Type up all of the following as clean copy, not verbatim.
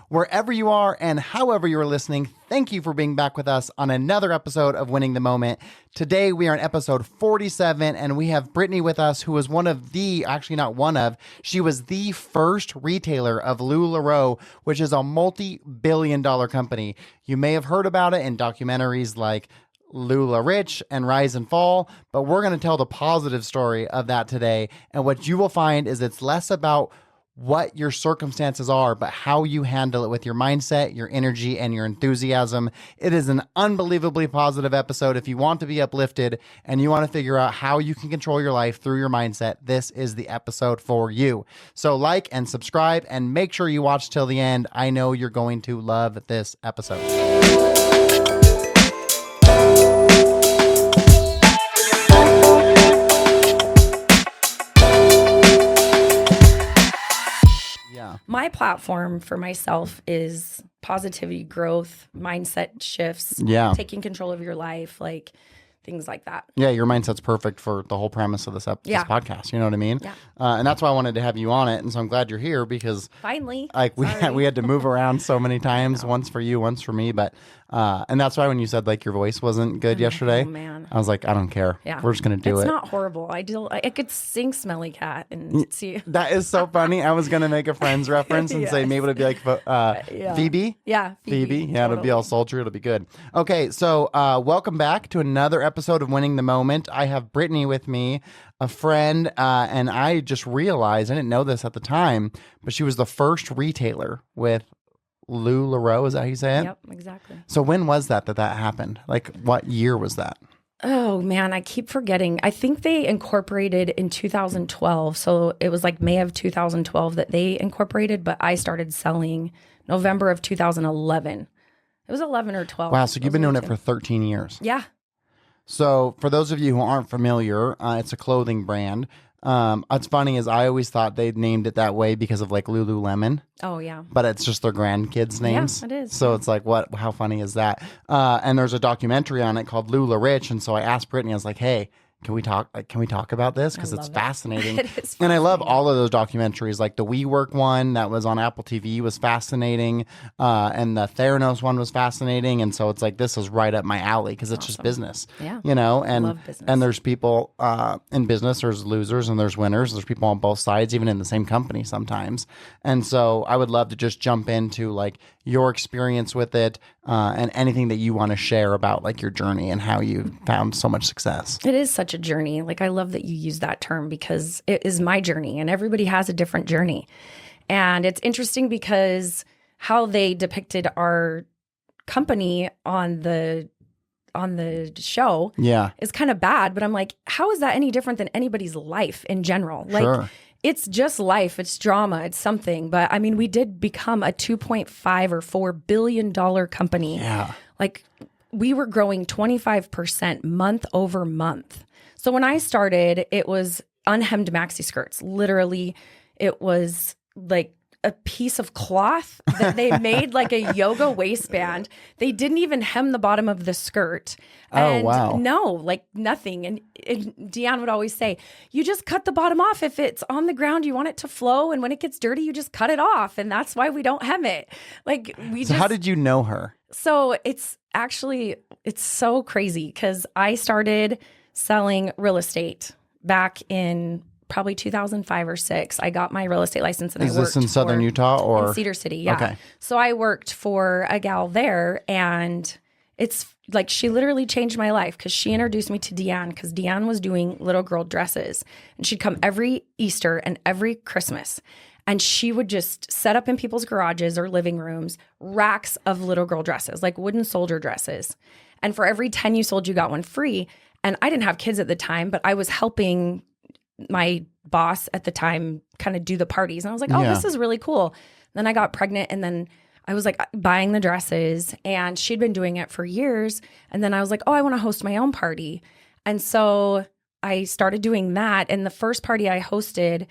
Wherever you are and however you're listening, thank you for being back with us on another episode of Winning the Moment. Today, we are in episode 47, and we have Brittany with us, who was she was the first retailer of LuLaRoe, which is a multi-billion-dollar company. You may have heard about it in documentaries like LuLaRich and Rise and Fall, but we're going to tell the positive story of that today. And what you will find is it's less about what your circumstances are, but how you handle it with your mindset, your energy, and your enthusiasm. It is an unbelievably positive episode. If you want to be uplifted and you want to figure out how you can control your life through your mindset, this is the episode for you. So like and subscribe and make sure you watch till the end. I know you're going to love this episode. My platform for myself is positivity, growth, mindset shifts, taking control of your life, like things like that. Yeah, your mindset's perfect for the whole premise of this podcast. You know what I mean? Yeah. And that's why I wanted to have you on it. And so I'm glad you're here because finally, like we had to move around so many times, once for you, once for me. But and that's why when you said like your voice wasn't good yesterday, man. I was like, I don't care. Yeah. We're just gonna do it. It's not horrible. I could sing "Smelly Cat" and see. That is so funny. I was gonna make a Friends reference and say maybe it'll be like Phoebe. Yeah, Phoebe. Yeah, it'll be all sultry. It'll be good. Okay, so welcome back to another episode of Winning the Moment. I have Brittany with me, a friend, and I just realized, I didn't know this at the time, but she was the first retailer with LuLaRoe. Is that how you say it? Yep, exactly. So when was that happened? Like what year was that? Oh man, I keep forgetting. I think they incorporated in 2012. So it was like May of 2012 that they incorporated, but I started selling November of 2011. It was 11 or 12. Wow, so you've been doing it for 13 years. Yeah. So for those of you who aren't familiar, it's a clothing brand. What's funny is I always thought they'd named it that way because of like Lululemon. Oh yeah. But it's just their grandkids' names. Yeah, it is. So it's like, how funny is that? And there's a documentary on it called LuLaRich. And so I asked Brittany, I was like, hey, can we talk about this? Because it's fascinating. It is fascinating. And I love all of those documentaries. Like the WeWork one that was on Apple TV was fascinating. And the Theranos one was fascinating. And so it's like, this is right up my alley because it's just business. Yeah. You know, I love business. And there's people in business, there's losers and there's winners. There's people on both sides, even in the same company sometimes. And so I would love to just jump into like your experience with it and anything that you want to share about like your journey and how you found so much success. It is such a journey. Like I love that you use that term because it is my journey and everybody has a different journey. And it's interesting because how they depicted our company on the show is kind of bad, but I'm like, how is that any different than anybody's life in general? Like it's just life, it's drama, it's something. But I mean, we did become a 2.5 or $4 billion company. Yeah. Like we were growing 25% month over month. So when I started, it was unhemmed maxi skirts. Literally, it was like a piece of cloth that they made like a yoga waistband. They didn't even hem the bottom of the skirt. And wow. No, like nothing. And Deanne would always say, you just cut the bottom off. If it's on the ground, you want it to flow. And when it gets dirty, you just cut it off. And that's why we don't hem it. Like how did you know her? So it's so crazy because I started selling real estate back in probably 2005 or 6. I got my real estate license and Is this in Southern Utah or? In Cedar City, yeah. Okay. So I worked for a gal there and it's like she literally changed my life because she introduced me to Deanne because Deanne was doing little girl dresses and she'd come every Easter and every Christmas. And she would just set up in people's garages or living rooms racks of little girl dresses, like wooden soldier dresses. And for every 10 you sold, you got one free. And I didn't have kids at the time, but I was helping my boss at the time kind of do the parties. And I was like, oh, this is really cool. Then I got pregnant and then I was like buying the dresses and she'd been doing it for years. And then I was like, oh, I want to host my own party. And so I started doing that. And the first party I hosted,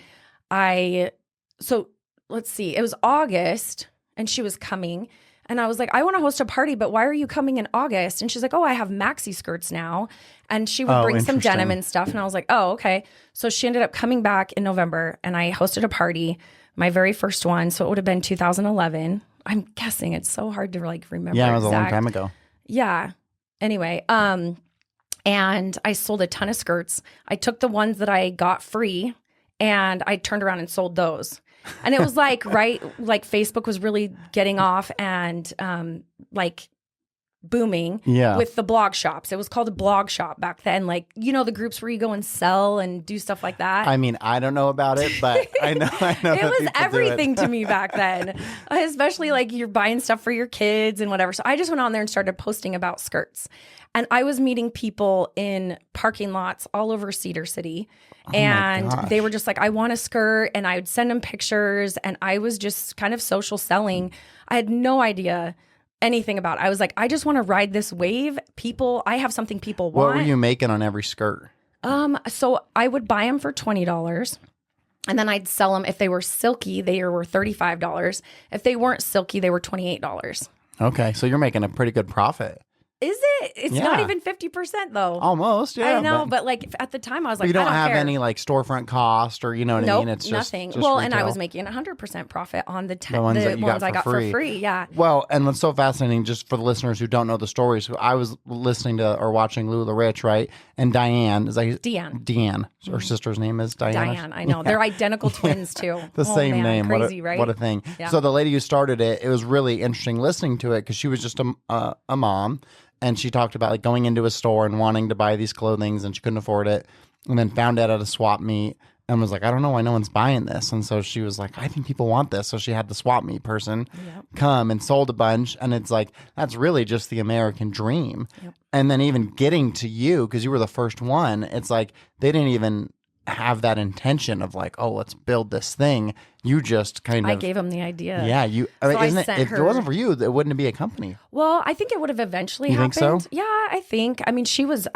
so let's see, it was August and she was coming. And I was like, I want to host a party, but why are you coming in August? And she's like, oh, I have maxi skirts now. And she would bring some denim and stuff. And I was like, oh, okay. So she ended up coming back in November and I hosted a party, my very first one. So it would have been 2011. I'm guessing it's so hard to like remember. Yeah, it was a long time ago. Yeah. Anyway, and I sold a ton of skirts. I took the ones that I got free and I turned around and sold those. And it was like, right, like Facebook was really getting off and like booming with the blog shops. It was called a blog shop back then. Like, you know, the groups where you go and sell and do stuff like that. I mean, I don't know about it, but I know. It was everything to me back then, especially like you're buying stuff for your kids and whatever. So I just went on there and started posting about skirts. And I was meeting people in parking lots all over Cedar City. And they were just like, I want a skirt. And I would send them pictures. And I was just kind of social selling. I had no idea anything about it. I was like, I just want to ride this wave. I have something people want. What were you making on every skirt? So I would buy them for $20. And then I'd sell them. If they were silky, they were $35. If they weren't silky, they were $28. Okay. So you're making a pretty good profit. Is it? It's not even 50% though. Almost, yeah. I know, but like at the time I was like, you don't have care. any like storefront cost or you know what I mean? It's just nothing. Just well, retail. and I was making 100% profit on the ones that I got for free. Yeah. Well, and it's so fascinating just for the listeners who don't know the stories. I was listening to or watching LuLaRoe, right? And Diane, is that Deanne. Her sister's name is Diane. Diane, I know. Yeah. They're identical twins too. The same name. Crazy, right? What a thing. Yeah. So the lady who started it, it was really interesting listening to it because she was just a mom. And she talked about like going into a store and wanting to buy these clothings and she couldn't afford it. And then found out at a swap meet and was like, I don't know why no one's buying this. And so she was like, I think people want this. So she had the swap meet person come and sold a bunch. And it's like, that's really just the American dream. Yep. And then even getting to you, because you were the first one, it's like they didn't even have that intention of like, oh, let's build this thing. You just kind of... I gave him the idea. Yeah. If it wasn't for you, it wouldn't be a company. Well, I think it would have eventually happened. Think so? Yeah, I think. I mean, she was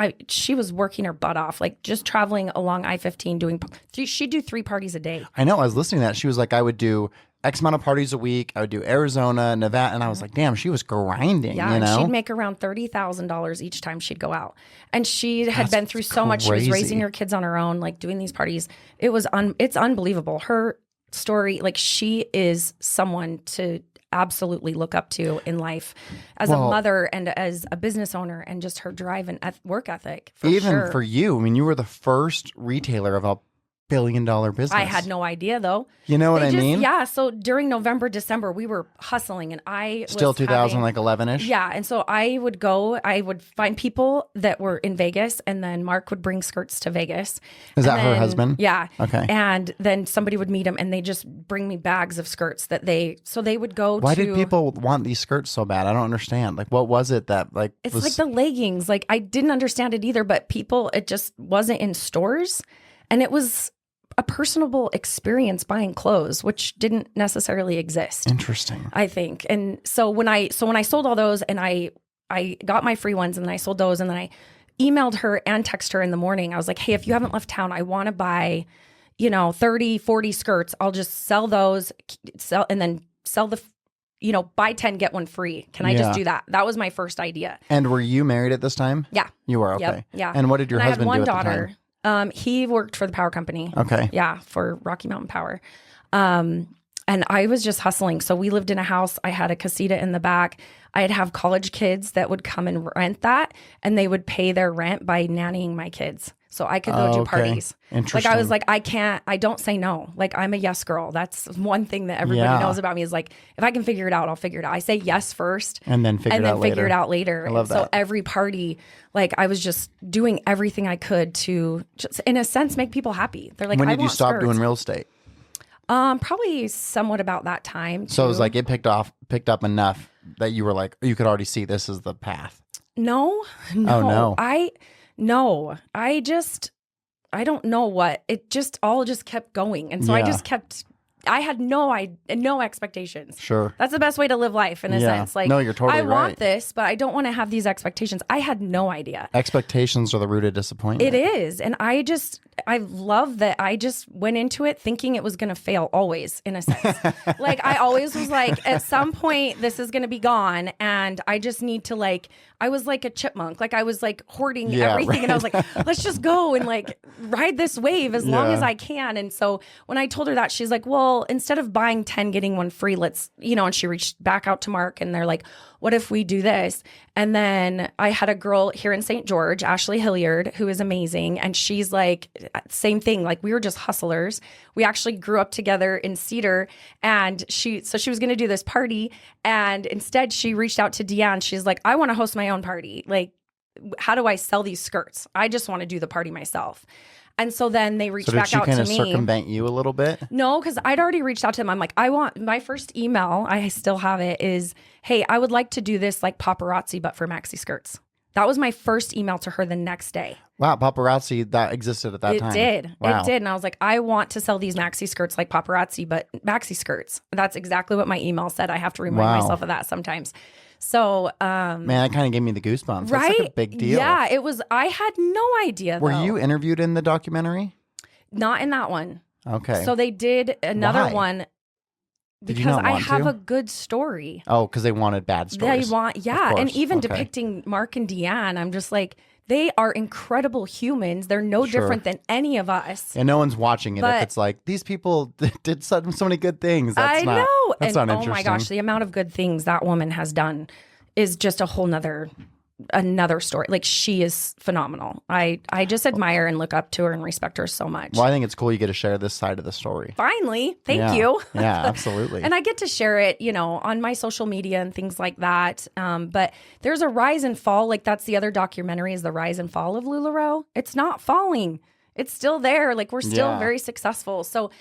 working her butt off, like just traveling along I-15 doing... She'd do 3 parties a day. I know. I was listening to that. She was like, I would do X amount of parties a week. I would do Arizona, Nevada. And I was like, damn, she was grinding, yeah, you know? And she'd make around $30,000 each time she'd go out. And she had been through so much. She was raising her kids on her own, like doing these parties. It's unbelievable. Her story, like she is someone to absolutely look up to in life as a mother and as a business owner and just her drive and work ethic. For you, I mean, you were the first retailer of a billion-dollar business. I had no idea though. You know what I mean? Yeah. So during November, December, we were hustling, and I still 2011-ish. Yeah, and so I would find people that were in Vegas, and then Mark would bring skirts to Vegas. Is that her husband? Yeah. Okay. And then somebody would meet him, and they just bring me bags of skirts that they would go. Why did people want these skirts so bad? I don't understand. Like, what was it that like? It's like the leggings. Like I didn't understand it either, but it just wasn't in stores, and it was a personable experience buying clothes, which didn't necessarily exist. Interesting. I think. And so when I sold all those and I got my free ones and then I sold those and then I emailed her and texted her in the morning. I was like, hey, if you haven't left town, I want to buy, 30, 40 skirts. I'll just sell those, and then sell the, buy 10, get one free. Can I just do that? That was my first idea. And were you married at this time? Yeah. You were? Okay. Yep, yeah. And what did your husband do at the time? I had one daughter. He worked for the power company. Okay. Yeah, for Rocky Mountain Power. And I was just hustling. So we lived in a house. I had a casita in the back. I'd have college kids that would come and rent that, and they would pay their rent by nannying my kids. So I could go do parties. Interesting. Like I was like, I don't say no. Like I'm a yes girl. That's one thing that everybody knows about me is like, if I can figure it out, I'll figure it out. I say yes first. And then figure it out later. I love that. So every party, like I was just doing everything I could to just, in a sense, make people happy. They're like, when did you stop doing real estate? Probably somewhat about that time. So it was like it picked up enough that you were like, you could already see this is the path. No. Oh no. I don't know what. It just all kept going. And so I had no expectations. Sure. That's the best way to live life in a sense. Like, no, you're totally right. I want this, but I don't want to have these expectations. I had no idea. Expectations are the root of disappointment. It is. And I love that I just went into it thinking it was going to fail always, in a sense. Like I always was like, at some point this is going to be gone. And I just need to I was like a chipmunk. Like I was like hoarding everything. Right. And I was like, let's just go and like ride this wave as long as I can. And so when I told her that, she's like, well, well, instead of buying 10, getting one free, let's, and she reached back out to Mark and they're like, what if we do this? And then I had a girl here in St. George, Ashley Hilliard, who is amazing. And she's like, same thing. Like we were just hustlers. We actually grew up together in Cedar, and she was going to do this party. And instead she reached out to Deanne. She's like, I want to host my own party. Like, how do I sell these skirts? I just want to do the party myself. And so then they reached back out to me. So did she kind of circumvent you a little bit? No, because I'd already reached out to them. I'm like, I want my first email, I still have it, is, hey, I would like to do this like paparazzi, but for maxi skirts. That was my first email to her the next day. Wow, paparazzi, that existed at that time. It did. Wow. It did. And I was like, I want to sell these maxi skirts like paparazzi, but maxi skirts. That's exactly what my email said. I have to remind myself of that sometimes. So, man, that kind of gave me the goosebumps. Right? That's like a big deal. Yeah, it was. I had no idea. Were you interviewed in the documentary? Not in that one. Okay. So they did another one because I have a good story. Oh, because they wanted bad stories. They want, yeah. And even depicting Mark and Deanne, I'm just like, they are incredible humans. They're no different than any of us. And no one's watching it if it's like, these people did so many good things. That's know. That's and not interesting. Oh my gosh, the amount of good things that woman has done is just a whole another story. Like, she is phenomenal. I just admire and look up to her and respect her so much. Well, I think it's cool you get to share this side of the story. Finally. Thank you. Yeah, absolutely. And I get to share it, on my social media and things like that. But there's a rise and fall. Like, that's the other documentary, is the rise and fall of LuLaRoe. It's not falling. It's still there. Like, we're still very successful. So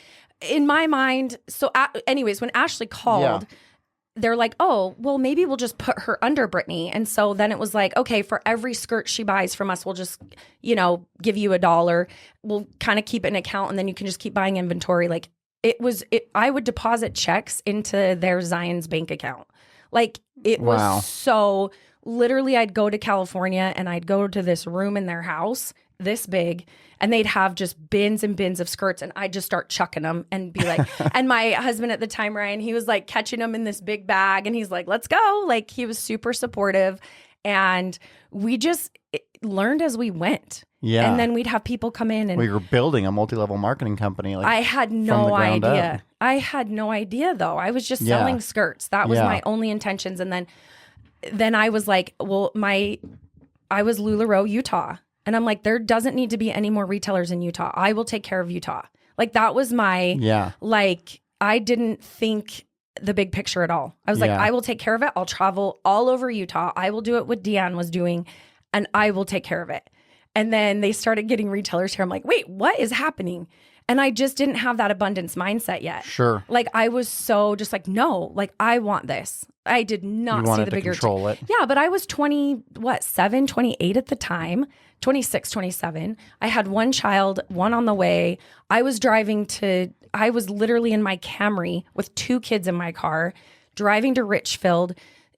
in my mind, anyways, when Ashley called, they're like, oh, well, maybe we'll just put her under Brittany. And so then it was like, okay, for every skirt she buys from us, we'll just, give you $1. We'll kind of keep it in account, and then you can just keep buying inventory. Like, I would deposit checks into their Zion's bank account. Like, it was so, literally, I'd go to California and I'd go to this room in their house this big, and they'd have just bins and bins of skirts, and I'd just start chucking them and be like, and my husband at the time, Ryan, he was like catching them in this big bag, and he's like, let's go. Like, he was super supportive, and we just learned as we went. Yeah. And then we'd have people come in, and we were building a multi-level marketing company. Like, I had no idea. I had no idea, though. I was just selling skirts. That was my only intentions. And then I was like, well, I was LuLaRoe, Utah. And I'm like, there doesn't need to be any more retailers in Utah. I will take care of Utah. Like, that was my, like, I didn't think the big picture at all. I was like, I will take care of it. I'll travel all over Utah. I will do it what Deanne was doing, and I will take care of it. And then they started getting retailers here. I'm like, wait, what is happening? And I just didn't have that abundance mindset yet. Sure. Like, I was so just like, no, like, I want this. I did not see the bigger control it. Yeah, but I was 28 at the time. 26, 27. I had one child, one on the way. I was literally in my Camry with 2 kids in my car, driving to Richfield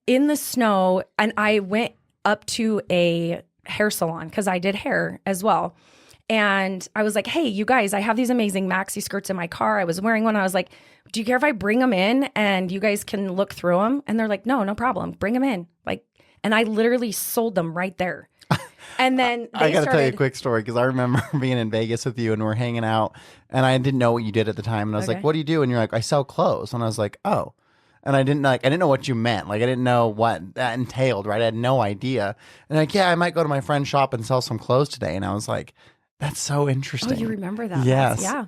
in the snow. And I went up to a hair salon because I did hair as well. And I was like, hey, you guys, I have these amazing maxi skirts in my car. I was wearing one. I was like, do you care if I bring them in and you guys can look through them? And they're like, no problem. Bring them in. Like, and I literally sold them right there. And then I got to tell you a quick story, because I remember being in Vegas with you and we're hanging out, and I didn't know what you did at the time. And I was like, what do you do? And you're like, I sell clothes. And I was like, oh. And I didn't know what you meant. Like, I didn't know what that entailed, right? I had no idea. And like, yeah, I might go to my friend's shop and sell some clothes today. And I was like, that's so interesting. Oh, you remember that? Yes. Yeah.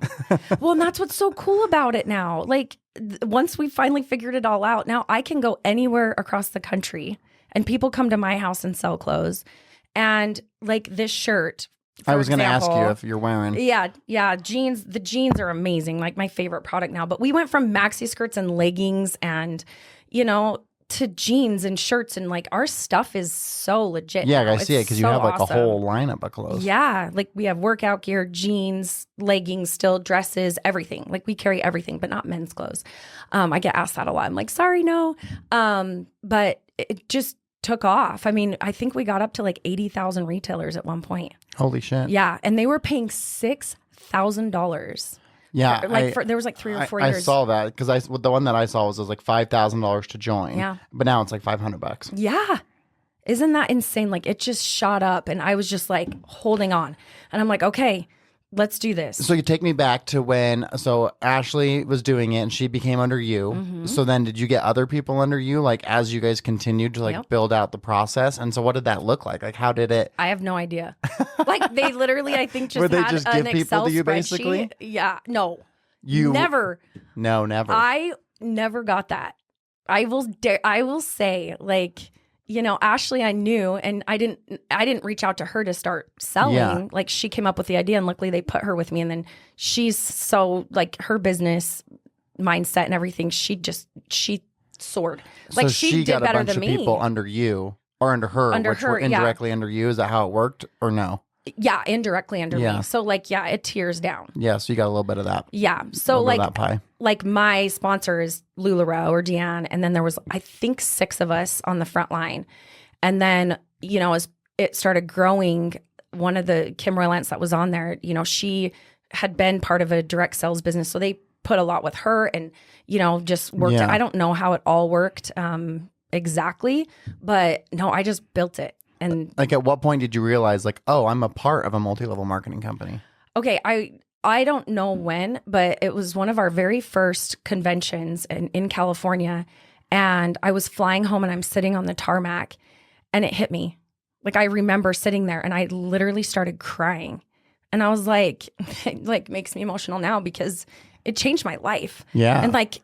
Well, and that's what's so cool about it now. Like, once we finally figured it all out, now I can go anywhere across the country and people come to my house and sell clothes. And like this shirt, I was going to ask you if you're wearing. Yeah. Jeans. The jeans are amazing. Like, my favorite product now. But we went from maxi skirts and leggings and, to jeans and shirts, and like, our stuff is so legit. Yeah, now. I see it, because you have like a whole lineup of clothes. Yeah, like we have workout gear, jeans, leggings, still dresses, everything. Like, we carry everything, but not men's clothes. I get asked that a lot. I'm like, sorry, no. But it just took off. I mean, I think we got up to like 80,000 retailers at one point. Holy shit. Yeah, and they were paying $6,000. Yeah, there was like 3 or 4 years. I saw that, because the one that I saw was like $5,000 to join. Yeah, but now it's like $500. Yeah, isn't that insane? Like, it just shot up, and I was just like holding on, and I'm like, okay, let's do this. So you take me back to when, so Ashley was doing it and she became under you. Mm-hmm. So then did you get other people under you, like as you guys continued to like Yep. build out the process? And so what did that look like? Like how did it? I have no idea. Like they literally, I think, just Would they had just an give people Excel to you, spreadsheet. basically? Yeah, no, You never. No, never. I never got that. I will say, like, you know, Ashley, I knew, and I didn't reach out to her to start selling. Yeah. Like she came up with the idea, and luckily they put her with me. And then she's so like her business mindset and everything. She soared. Like so she she did got a better bunch than of me. people under you or under her, Under which were her, yeah. indirectly under you. Is that how it worked or no? Yeah, indirectly under Yeah. me. So like, yeah, it tears down. Yeah, so you got a little bit of that. Yeah. So Little bit like, of that pie. like my sponsor is LuLaRoe or Deanne, and then there was I think 6 of us on the front line, and then you know as it started growing, one of the Kim Roylance that was on there, you know, she had been part of a direct sales business, so they put a lot with her, and you know just worked. Yeah. I don't know how it all worked exactly, but no, I just built it. And Like at what point did you realize like, oh, I'm a part of a multi-level marketing company? okay, I don't know when, but it was one of our very first conventions in California. And I was flying home and I'm sitting on the tarmac and it hit me. Like I remember sitting there and I literally started crying. And I was like, it like makes me emotional now because it changed my life. Yeah. And like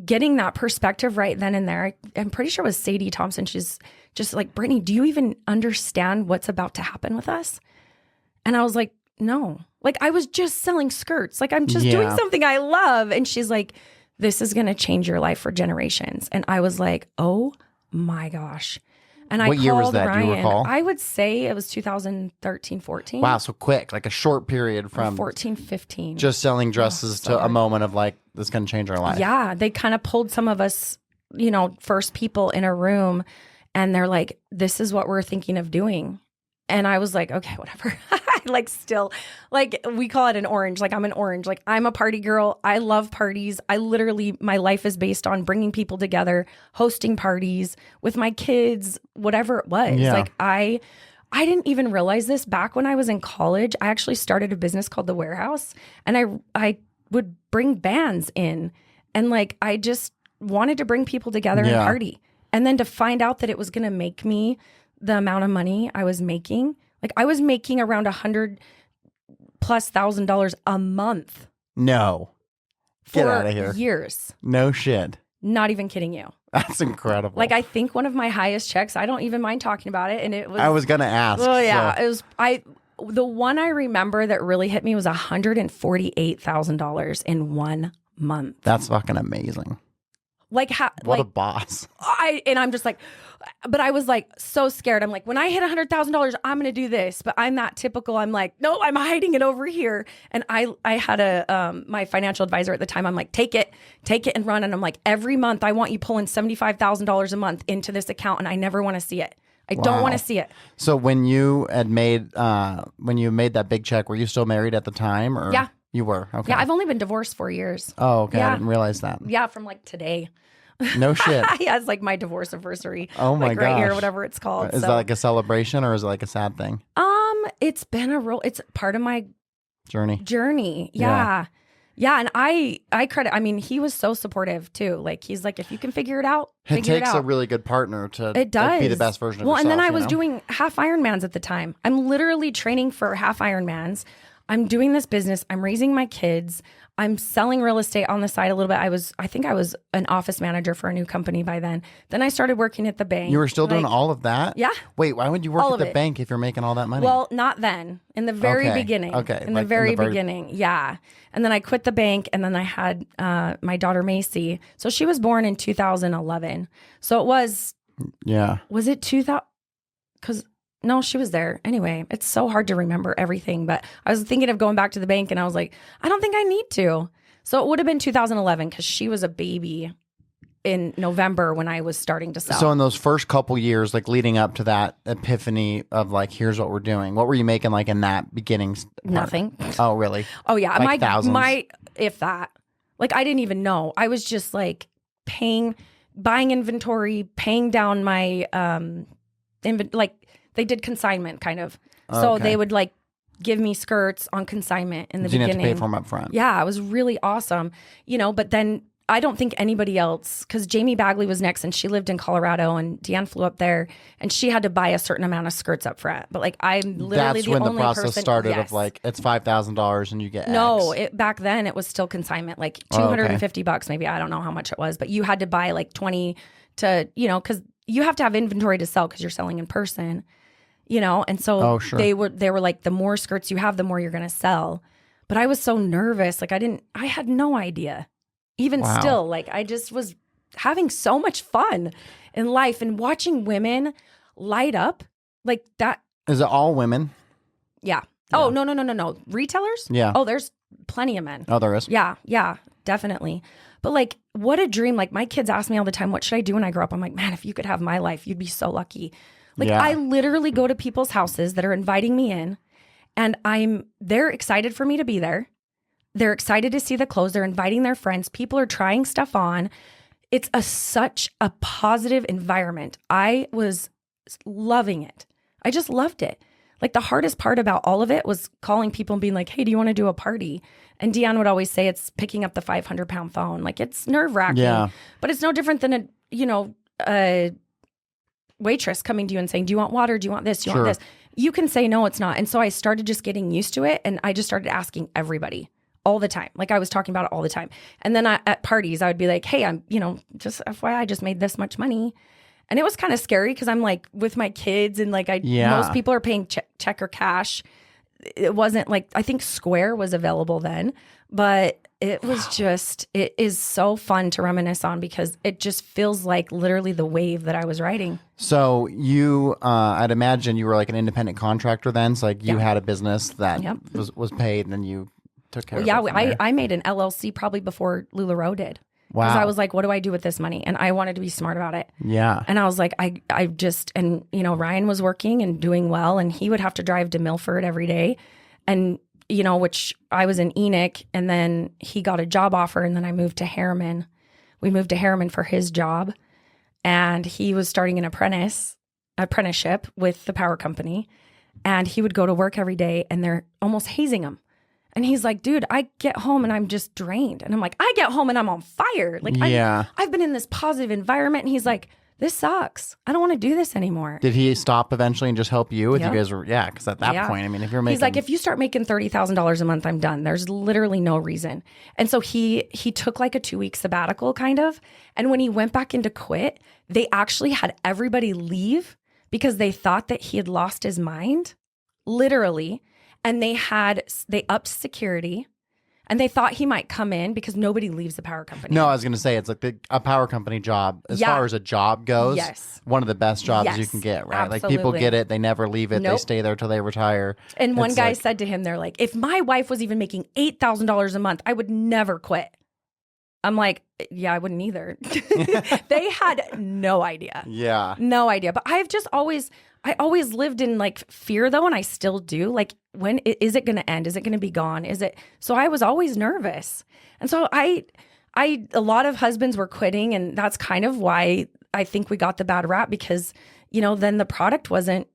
getting that perspective right then and there, I'm pretty sure it was Sadie Thompson. She's just like, Brittany, do you even understand what's about to happen with us? And I was like, no. Like I was just selling skirts. Like I'm just doing Yeah. something I love. And she's like, this is going to change your life for generations. And I was like, oh my gosh. And I What year was that? Do you Ryan. recall? I would say it was 2013, 14. Wow, so quick, like a short period from 14, 15. just selling dresses so to a hard. moment of like, this is going to change our life. Yeah, they kind of pulled some of us, you know, first people in a room, and they're like, this is what we're thinking of doing. And I was like, okay, whatever. Like still, like we call it an orange. Like I'm an orange. Like I'm a party girl. I love parties. I literally, my life is based on bringing people together, hosting parties with my kids, whatever it was. Yeah. Like I didn't even realize this back when I was in college. I actually started a business called The Warehouse, and I would bring bands in, and like I just wanted to bring people together and Yeah. party. And then to find out that it was going to make me the amount of money I was making, like I was making around $100,000+ a month No. Get for out of here. years. No shit. Not even kidding you. That's incredible. Like I think one of my highest checks, I don't even mind talking about it. And it was, I was going to ask. oh yeah, so- it was, the one I remember that really hit me was $148,000 in 1 month. That's fucking amazing. Like how, What like a boss. I'm just like, but I was like so scared. I'm like, when I hit $100,000, I'm going to do this. But I'm not typical. I'm like, no, I'm hiding it over here. And I had my financial advisor at the time. I'm like, take it and run. And I'm like, every month I want you pulling $75,000 a month into this account, and I never want to see it. I don't want to see it. So when you had made that big check, were you still married at the time? Or Yeah. You were? Okay. Yeah, I've only been divorced 4 years. Oh, okay. I Yeah. didn't realize that. Yeah, from like today. No shit. Yeah, it's like my divorce anniversary. Oh my like right here, gosh. whatever it's called. Is So, that like a celebration or is it like a sad thing? it's been it's part of my Journey. journey. Yeah. Yeah. And I credit, I mean, he was so supportive too. Like he's like, if you can figure it out, It figure takes it a out. really good partner to It does. like, be the best version of well, yourself. and then I you was know? doing half Ironmans at the time. I'm literally training for half Ironmans. I'm doing this business. I'm raising my kids. I'm selling real estate on the side a little bit. I think I was an office manager for a new company by then. Then I started working at the bank. You were still doing Like, all of that? Yeah. Wait, why would you work All at of the it. bank if you're making all that money? Well, not then. In the very Okay. beginning. Okay. In Like, the very beginning. Yeah. And then I quit the bank, and then I had my daughter Macy. So she was born in 2011. So it was yeah. it 2000? Because no, she was there. Anyway, it's so hard to remember everything. But I was thinking of going back to the bank, and I was like, I don't think I need to. So it would have been 2011 because she was a baby in November when I was starting to sell. So in those first couple years, like leading up to that epiphany of like, here's what we're doing, what were you making like in that beginning? Part? Nothing. Oh, really? Oh yeah, Like thousands? if that. Like I didn't even know. I was just like buying inventory, paying down my like they did consignment kind of. So Okay. they would like give me skirts on consignment in the You didn't beginning. have to pay for them up front. Yeah, it was really awesome. But then I don't think anybody else, because Jamie Bagley was next and she lived in Colorado and Deanne flew up there and she had to buy a certain amount of skirts up front. But like I'm literally That's the when only the process person, started yes. of like, it's $5,000 and you get No, X. back then it was still consignment, like $250 maybe. I don't know how much it was, but you had to buy like 20 to, because you have to have inventory to sell because you're selling in person, and so they were like, the more skirts you have, the more you're going to sell. But I was so nervous. Like I had no idea. Even still, like I just was having so much fun in life and watching women light up like that. Is it all women? Yeah. Oh, no. Retailers? Yeah. Oh, there's plenty of men. Oh, there is? Yeah, definitely. But like, what a dream. Like my kids ask me all the time, what should I do when I grow up? I'm like, man, if you could have my life, you'd be so lucky. Like I literally go to people's houses that are inviting me in and they're excited for me to be there. They're excited to see the clothes. They're inviting their friends. People are trying stuff on. It's such a positive environment. I was loving it. I just loved it. Like the hardest part about all of it was calling people and being like, hey, do you want to do a party? And Deanne would always say it's picking up the 500-pound phone. Like it's nerve-wracking, but it's no different than a waitress coming to you and saying, do you want water? Do you want this? Do you want this? You can say, no, it's not. And so I started just getting used to it. And I just started asking everybody all the time. Like I was talking about it all the time. And then at parties, I would be like, hey, I'm, just FYI, I just made this much money. And it was kind of scary because I'm like with my kids and like most people are paying check or cash. It wasn't like, I think Square was available then, but it was just, it is so fun to reminisce on because it just feels like literally the wave that I was riding. So you, I'd imagine you were like an independent contractor then. So like you had a business that was paid and then you took care of it. I made an LLC probably before LuLaRoe did. Wow. Because I was like, what do I do with this money? And I wanted to be smart about it. Yeah. And I was like, Ryan was working and doing well, and he would have to drive to Milford every day. And, which I was in Enoch, and then he got a job offer, and then I moved to Harriman. We moved to Harriman for his job, and he was starting an apprenticeship with the power company. And he would go to work every day, and they're almost hazing him. And he's like, dude, I get home and I'm just drained. And I'm like, I get home and I'm on fire. Like, I've been in this positive environment. And he's like, this sucks. I don't want to do this anymore. Did he stop eventually and just help you? If you guys were, because at that point, I mean, if you're making... He's like, if you start making $30,000 a month, I'm done. There's literally no reason. And so he took like a 2-week sabbatical kind of. And when he went back in to quit, they actually had everybody leave because they thought that he had lost his mind, literally. And they upped security, and they thought he might come in because nobody leaves the power company. No, I was going to say it's like a power company job. As far as a job goes, one of the best jobs you can get, right? Absolutely. Like people get it, they never leave it, they stay there till they retire. And one guy said to him, they're like, if my wife was even making $8,000 a month, I would never quit. I'm like, yeah, I wouldn't either. They had no idea. Yeah. No idea. But I always lived in like fear though, and I still do. Like, when is it going to end? Is it going to be gone? So I was always nervous. And so a lot of husbands were quitting, and that's kind of why I think we got the bad rap because, then the product wasn't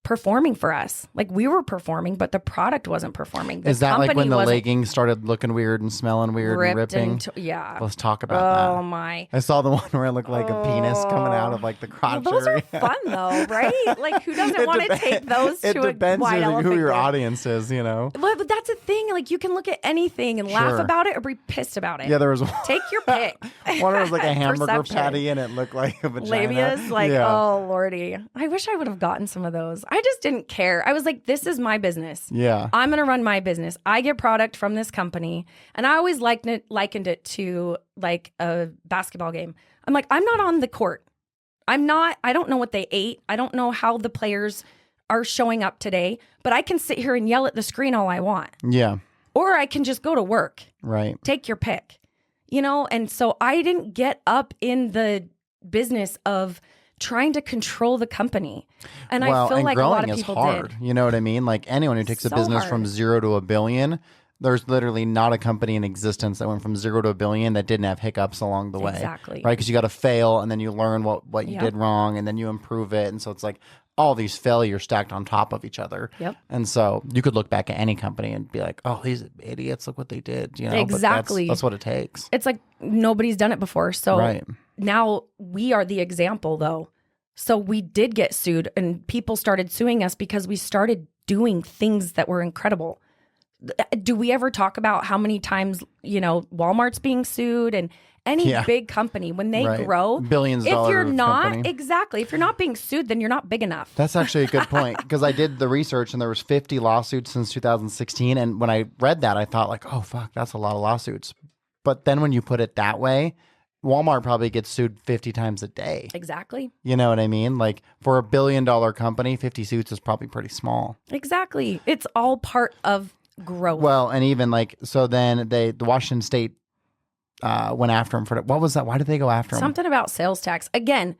performing for us. Like we were performing, but the product wasn't performing. Is that like when the leggings started looking weird and smelling weird and ripping? Let's talk about that. Oh my. I saw the one where it looked like a penis coming out of like the crotch those area. are fun though, right? Like who doesn't want to take those to a wide depends elephant who your grid? audience is, But that's a thing. Like you can look at anything and laugh about it or be pissed about it. Yeah, there was one. Take your pick. One was like a hamburger patty and it looked like a vagina. Labias, oh lordy. I wish I would have gotten some of those. I just didn't care. I was like, this is my business. Yeah. I'm going to run my business. I get product from this company. And I always likened it to like a basketball game. I'm like, I'm not on the court. I don't know what they ate. I don't know how the players are showing up today, but I can sit here and yell at the screen all I want. Yeah. Or I can just go to work. Right. Take your pick. And so I didn't get up in the business of trying to control the company. And I feel like a lot of people hard. did. You know what I mean? Like anyone who takes a business from 0 to $1 billion, there's literally not a company in existence that went from 0 to $1 billion that didn't have hiccups along the way. Exactly. Right? Because you got to fail and then you learn what you did wrong and then you improve it. And so it's like all these failures stacked on top of each other. Yep. And so you could look back at any company and be like, oh, these idiots, look what they did. You know, Exactly. But that's what it takes. It's like nobody's done it before. So Right. now we are the example, though. So we did get sued, and people started suing us because we started doing things that were incredible. Do we ever talk about how many times, Walmart's being sued and any big company, when they grow, billions of if dollars you're not, company. exactly, if you're not being sued, then you're not big enough. That's actually a good point, because I did the research and there was 50 lawsuits since 2016. And when I read that, I thought like, oh, fuck, that's a lot of lawsuits. But then when you put it that way, Walmart probably gets sued 50 times a day. Exactly. You know what I mean? Like for $1 billion company, 50 suits is probably pretty small. Exactly. It's all part of growth. Well, and even like, so then the Washington State went after him for what was that? Why did they go after him? Something about sales tax. Again,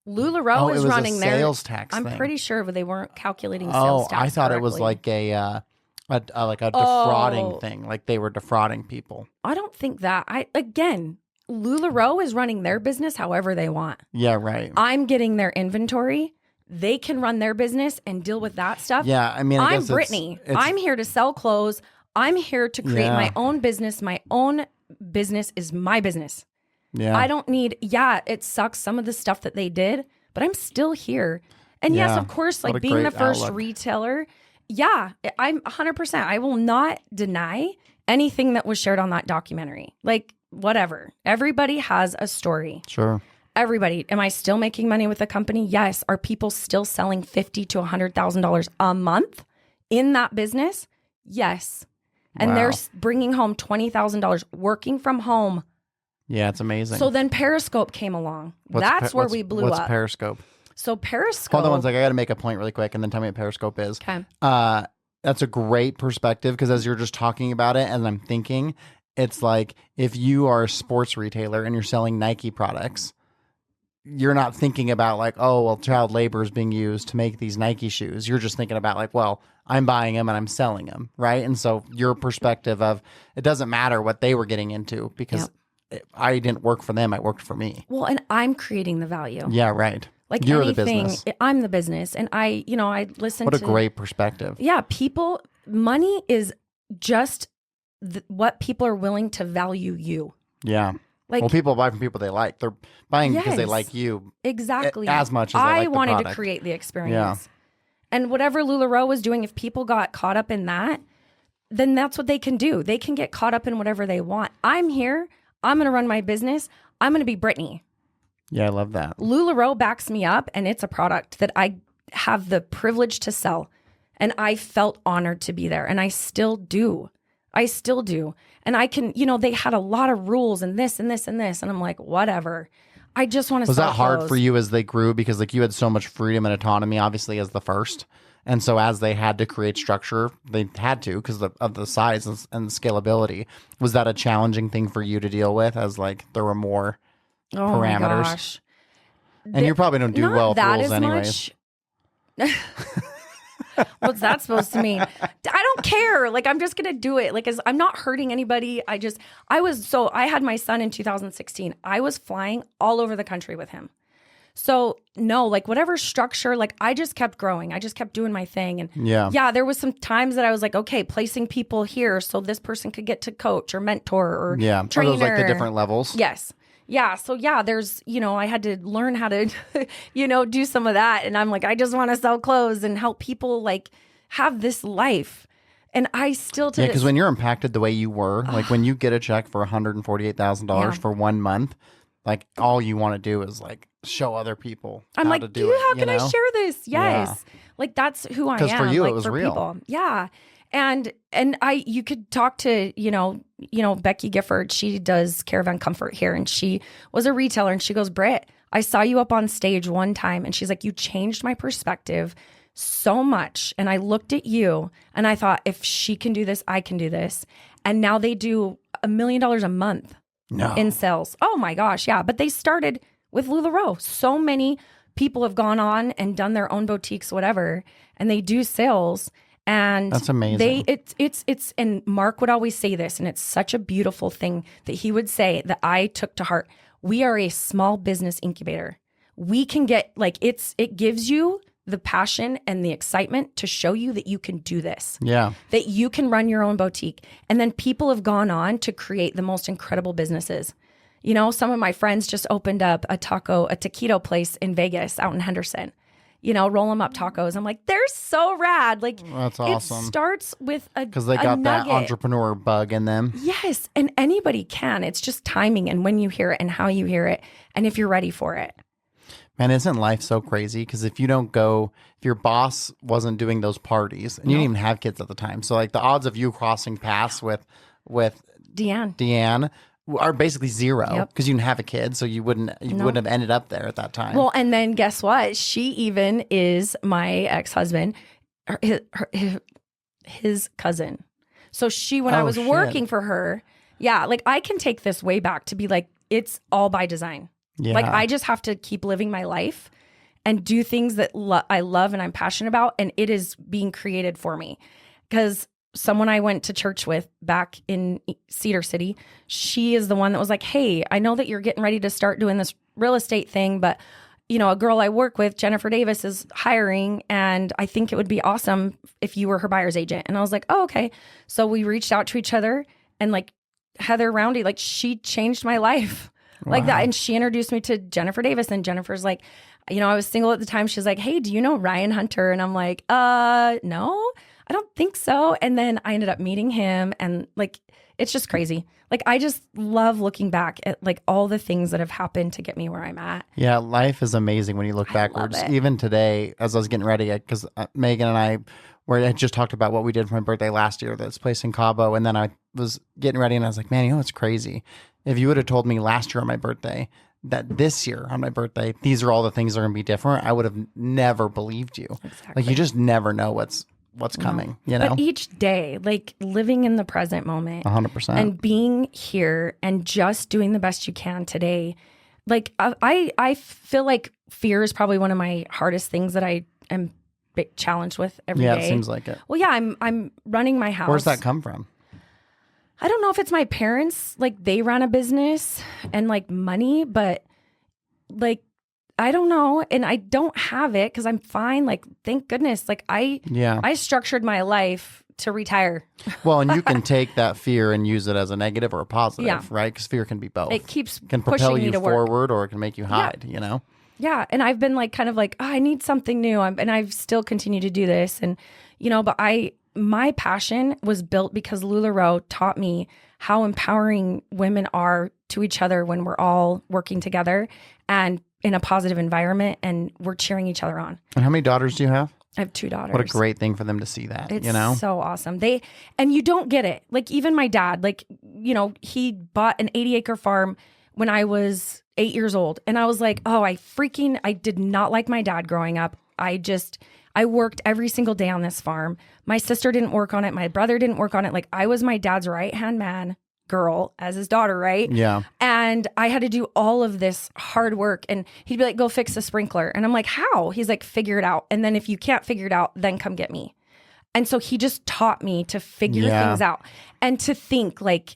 LuLaRoe is running their sales tax. I'm thing. pretty sure they weren't calculating sales tax. I thought correctly. it was like a defrauding thing. Like they were defrauding people. I don't think that. LuLaRoe is running their business however they want. Yeah, right. I'm getting their inventory. They can run their business and deal with that stuff. Yeah, I mean, I'm Brittany. I'm here to sell clothes. I'm here to create my own business. My own business is my business. Yeah. I don't need, it sucks some of the stuff that they did, but I'm still here. And yes, of course, like being the first retailer, I'm 100%. I will not deny anything that was shared on that documentary. Like, whatever. Everybody has a story. Sure. Everybody. Am I still making money with the company? Yes. Are people still selling $50,000 to $100,000 a month in that business? Yes. And they're bringing home $20,000 working from home. Yeah, it's amazing. So then Periscope came along. That's where we blew up. What's Periscope? So Periscope. Hold on one second. I got to make a point really quick and then tell me what Periscope is. Okay. That's a great perspective, because as you're just talking about it and I'm thinking, it's like if you are a sports retailer and you're selling Nike products, you're not thinking about like, oh, well, child labor is being used to make these Nike shoes. You're just thinking about like, well, I'm buying them and I'm selling them, right? And so your perspective of it doesn't matter what they were getting into, because I didn't work for them. I worked for me. Well, and I'm creating the value. Yeah, right. Like you're anything, the business. I'm the business. And I listen to... What a great perspective. Yeah, money is just what people are willing to value you. Yeah. Like, well, people buy from people they like. They're buying because they like you. Exactly. As much as I wanted to create the experience. Yeah. And whatever LuLaRoe was doing, if people got caught up in that, then that's what they can do. They can get caught up in whatever they want. I'm here. I'm going to run my business. I'm going to be Brittany. Yeah, I love that. LuLaRoe backs me up, and it's a product that I have the privilege to sell. And I felt honored to be there, and I still do. And I can, they had a lot of rules and this and this and this. And I'm like, whatever. I just want to sell Was that hard clothes. for you as they grew? Because like you had so much freedom and autonomy, obviously, as the first. And so as they had to create structure, they had to because of the size and scalability. Was that a challenging thing for you to deal with, as like there were more parameters? My gosh. And you probably don't do well with rules anyways. What's that supposed to mean? I don't care. Like, I'm just going to do it. Like, I'm not hurting anybody. I had my son in 2016. I was flying all over the country with him. So no, like whatever structure, like I just kept growing. I just kept doing my thing. And yeah, there was some times that I was like, okay, placing people here so this person could get to coach or mentor or trainer. Are those like the different levels? Yes. Yeah. So yeah, there's, I had to learn how to, do some of that. And I'm like, I just want to sell clothes and help people like have this life. And I still because when you're impacted the way you were, like when you get a check for $148,000 for 1 month, like all you want to do is like show other people I'm how like, to do it. How can I share this? Yes. Yeah. Like that's who I am. Because for you, like, it was for real. People. Yeah. And you could talk to, Becky Gifford. She does Caravan Comfort here, and she was a retailer, and she goes, Britt, I saw you up on stage one time, and she's like, you changed my perspective so much. And I looked at you and I thought, if she can do this, I can do this. And now they do $1 million a month in sales. Oh my gosh. Yeah. But they started with LuLaRoe. So many people have gone on and done their own boutiques, whatever, and they do sales. And that's amazing. It's and Mark would always say this, and it's such a beautiful thing that he would say that I took to heart. We are a small business incubator. We can get it gives you the passion and the excitement to show you that you can do this. Yeah. That you can run your own boutique. And then people have gone on to create the most incredible businesses. You know, some of my friends just opened up a taquito place in Vegas out in Henderson. You know, roll them up tacos. I'm like, they're so rad. Like, that's awesome. It starts with because they got that entrepreneur bug in them. Yes, and anybody can. It's just timing and when you hear it and how you hear it, and if you're ready for it. Man, isn't life so crazy? Because if your boss wasn't doing those parties, and you didn't even have kids at the time, so like the odds of you crossing paths with Deanne are basically zero because you didn't have a kid, so you wouldn't have ended up there at that time. Well, and then guess what? She even is my ex-husband, his cousin. So when I was working for her, like I can take this way back to be like, it's all by design. Yeah. Like I just have to keep living my life and do things that I love and I'm passionate about, and it is being created for me. Because someone I went to church with back in Cedar City, she is the one that was like, hey, I know that you're getting ready to start doing this real estate thing, but you know, a girl I work with, Jennifer Davis, is hiring, and I think it would be awesome if you were her buyer's agent. And I was like, oh, okay. So we reached out to each other, and like Heather Roundy, like she changed my life like that. And she introduced me to Jennifer Davis, and Jennifer's like, you know, I was single at the time. She's like, hey, do you know Ryan Hunter? And I'm like, no. I don't think so. And then I ended up meeting him, and like, it's just crazy. Like, I just love looking back at like all the things that have happened to get me where I'm at. Yeah, life is amazing when you look backwards. Even today, as I was getting ready, because Megan and I had just talked about what we did for my birthday last year, this place in Cabo. And then I was getting ready and I was like, man, you know what's crazy? If you would have told me last year on my birthday that this year on my birthday, these are all the things that are going to be different, I would have never believed you. Exactly. Like, you just never know what's coming, you know? But each day, like living in the present moment, 100%, and being here and just doing the best you can today. Like I feel like fear is probably one of my hardest things that I am challenged with every day. Yeah, it seems like it. Well, yeah, I'm running my house. Where's that come from? I don't know if it's my parents, like they run a business and like money, but like, I don't know. And I don't have it because I'm fine. Like, thank goodness. Like I structured my life to retire. Well, and you can take that fear and use it as a negative or a positive, right? Because fear can be both. It can propel you forward, or it can make you hide, you know? Yeah. And I've been like, kind of like, oh, I need something new. And I've still continued to do this. And, you know, but my passion was built because LuLaRoe taught me how empowering women are to each other when we're all working together and in a positive environment, and we're cheering each other on. And how many daughters do you have? I have 2 daughters. What a great thing for them to see that, it's you know? So awesome. And you don't get it. Like, even my dad, like, you know, he bought an 80-acre farm when I was 8 years old. And I was like, oh, I did not like my dad growing up. I worked every single day on this farm. My sister didn't work on it. My brother didn't work on it. Like, I was my dad's right-hand man, girl, as his daughter, right? Yeah. And I had to do all of this hard work. And he'd be like, go fix the sprinkler. And I'm like, how? He's like, figure it out. And then if you can't figure it out, then come get me. And so he just taught me to figure things out and to think. Like,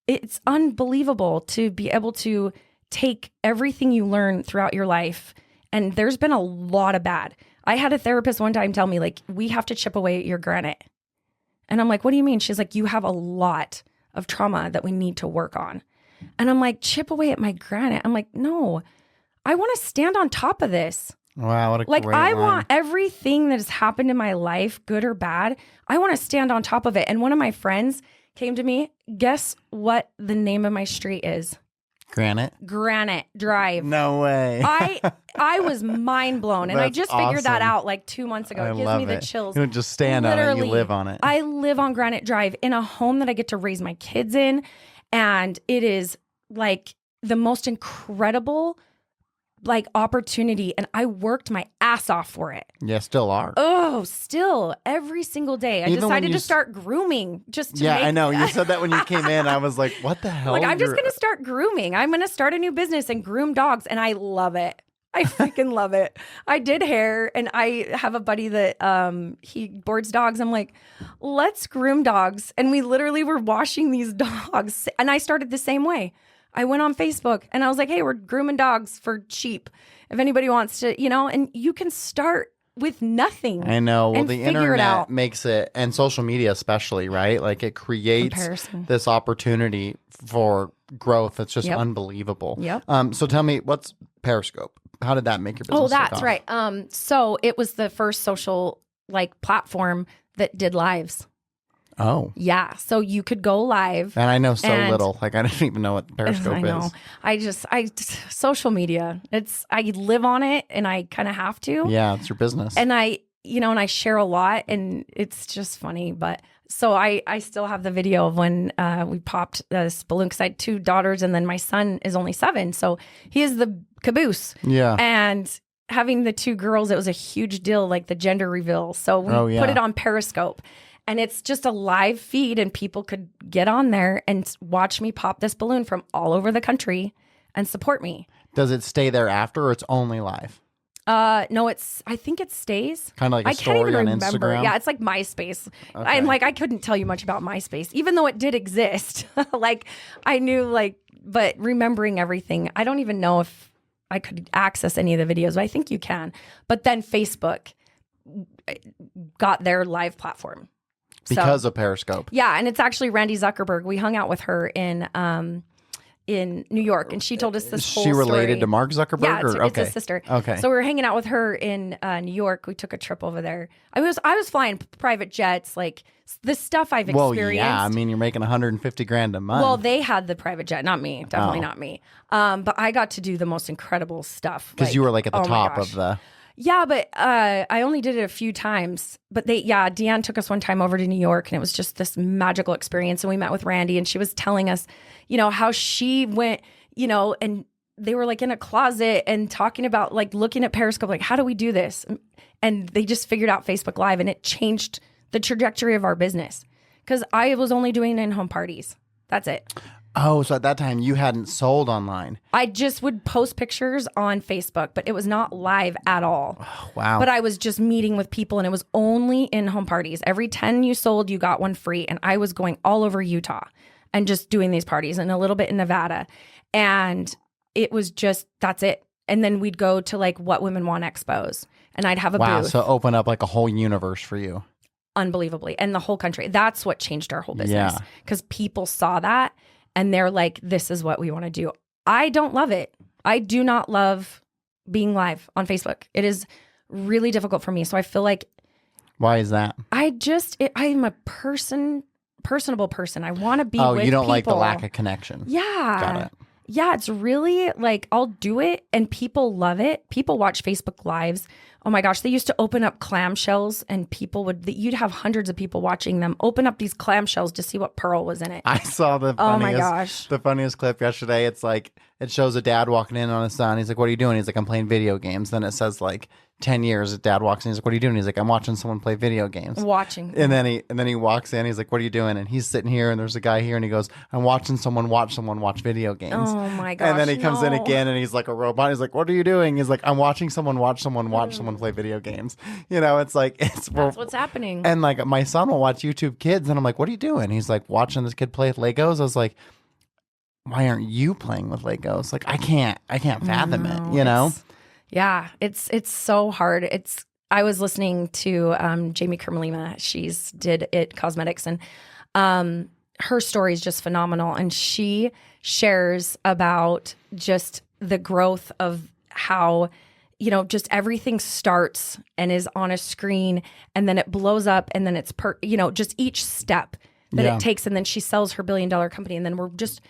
it's unbelievable to be able to take everything you learn throughout your life. And there's been a lot of bad. I had a therapist one time tell me, like, we have to chip away at your granite. And I'm like, what do you mean? She's like, you have a lot of trauma that we need to work on. And I'm like, chip away at my granite. I'm like, no, I want to stand on top of this. Wow, what a like, great I line. want everything that has happened in my life, good or bad, I want to stand on top of it. And one of my friends came to me, guess what the name of my street is? Granite Drive. No way. I was mind blown. And I just figured that out like 2 months ago. It gives me the chills. You don't just stand on it, you live on it. I live on Granite Drive in a home that I get to raise my kids in. And it is like the most incredible like opportunity. And I worked my ass off for it. Yeah, still are. Oh, still every single day. I decided to start grooming just to I know. You said that when you came in. I was like, what the hell? Like, I'm just going to start grooming. I'm going to start a new business and groom dogs. And I love it. I freaking love it. I did hair, and I have a buddy that he boards dogs. I'm like, let's groom dogs. And we literally were washing these dogs. And I started the same way. I went on Facebook and I was like, hey, we're grooming dogs for cheap. If anybody wants to, you know, and you can start with nothing. I know. Well, and the figure it internet out. makes it, and social media especially, right? Like it creates Comparison. this opportunity for growth that's just Yep. unbelievable. Yep. So tell me, what's Periscope? How did that make your business? Oh, take that's off? right. So it was the first social like platform that did lives. Oh. Yeah. So you could go live. And I know so And- little. Like I didn't even know what Periscope I know. is. Social media. I live on it and I kind of have to. Yeah, it's your business. And I share a lot and it's just funny. But so I still have the video of when we popped this balloon because I had 2 daughters and then my son is only 7. So he is the caboose. Yeah. And having the 2 girls, it was a huge deal, like the gender reveal. So we put it on Periscope. And it's just a live feed and people could get on there and watch me pop this balloon from all over the country and support me. Does it stay there after or it's only live? No, I think it stays. Kind of like a I can't story even on remember. Instagram? Yeah, it's like MySpace. Okay. I'm like, I couldn't tell you much about MySpace, even though it did exist. Like I knew but remembering everything, I don't even know if I could access any of the videos, but I think you can. But then Facebook got their live platform. Because of Periscope. Yeah, and it's actually Randy Zuckerberg. We hung out with her in New York, and she told us this Is whole she related story. to Mark Zuckerberg? Yeah, it's okay. his sister. Okay. So we were hanging out with her in New York. We took a trip over there. I was flying private jets, like the stuff I've experienced. Well, yeah. I mean, you're making $150,000 a month. Well, they had the private jet, not me. Definitely Oh. not me. But I got to do the most incredible stuff. because you were like at the oh my top gosh. of the. Yeah, but I only did it a few times. But Deanne took us one time over to New York, and it was just this magical experience. And we met with Randy, and she was telling us, how she went, and they were like in a closet and talking about like looking at Periscope, like, how do we do this? And they just figured out Facebook Live, and it changed the trajectory of our business because I was only doing in-home parties. That's it. Oh, so at that time you hadn't sold online. I just would post pictures on Facebook, but it was not live at all. Oh, wow. But I was just meeting with people and it was only in-home parties. Every 10 you sold, you got one free. And I was going all over Utah and just doing these parties and a little bit in Nevada. And it was just, that's it. And then we'd go to like What Women Want Expos and I'd have a wow. booth. So open up like a whole universe for you. Unbelievably. And the whole country. That's what changed our whole business. Yeah. Because people saw that and they're like, this is what we want to do. I don't love it. I do not love being live on Facebook. It is really difficult for me. So I feel like Why is that? I'm a personable person. I want to be with people. Oh, you don't like the lack of connection. Yeah. Got it. Yeah, it's really like I'll do it and people love it. People watch Facebook Lives. Oh my gosh, they used to open up clamshells and you'd have hundreds of people watching them open up these clamshells to see what pearl was in it. I saw the Oh funniest, my gosh. the funniest clip yesterday. It's like, it shows a dad walking in on his son. He's like, what are you doing? He's like, I'm playing video games. Then it says like 10 years. His dad walks in. He's like, what are you doing? He's like, I'm watching someone play video games. Watching. And then he walks in. He's like, what are you doing? And he's sitting here and there's a guy here and he goes, I'm watching someone watch video games. Oh my gosh. And then he comes in no. again and he's like a robot. He's like, what are you doing? He's like, I'm watching someone watch someone play video games. It's like, That's what's happening. and like my son will watch YouTube Kids and I'm like, what are you doing? He's like watching this kid play with Legos. I was like, why aren't you playing with Legos? Like I can't fathom it, Yeah, it's so hard. I was listening to Jamie Kermalima. She's did It Cosmetics and her story is just phenomenal. And she shares about just the growth of how, just everything starts and is on a screen and then it blows up and then it's just each step that Yeah. it takes. And then she sells her $1 billion company. And then we're just,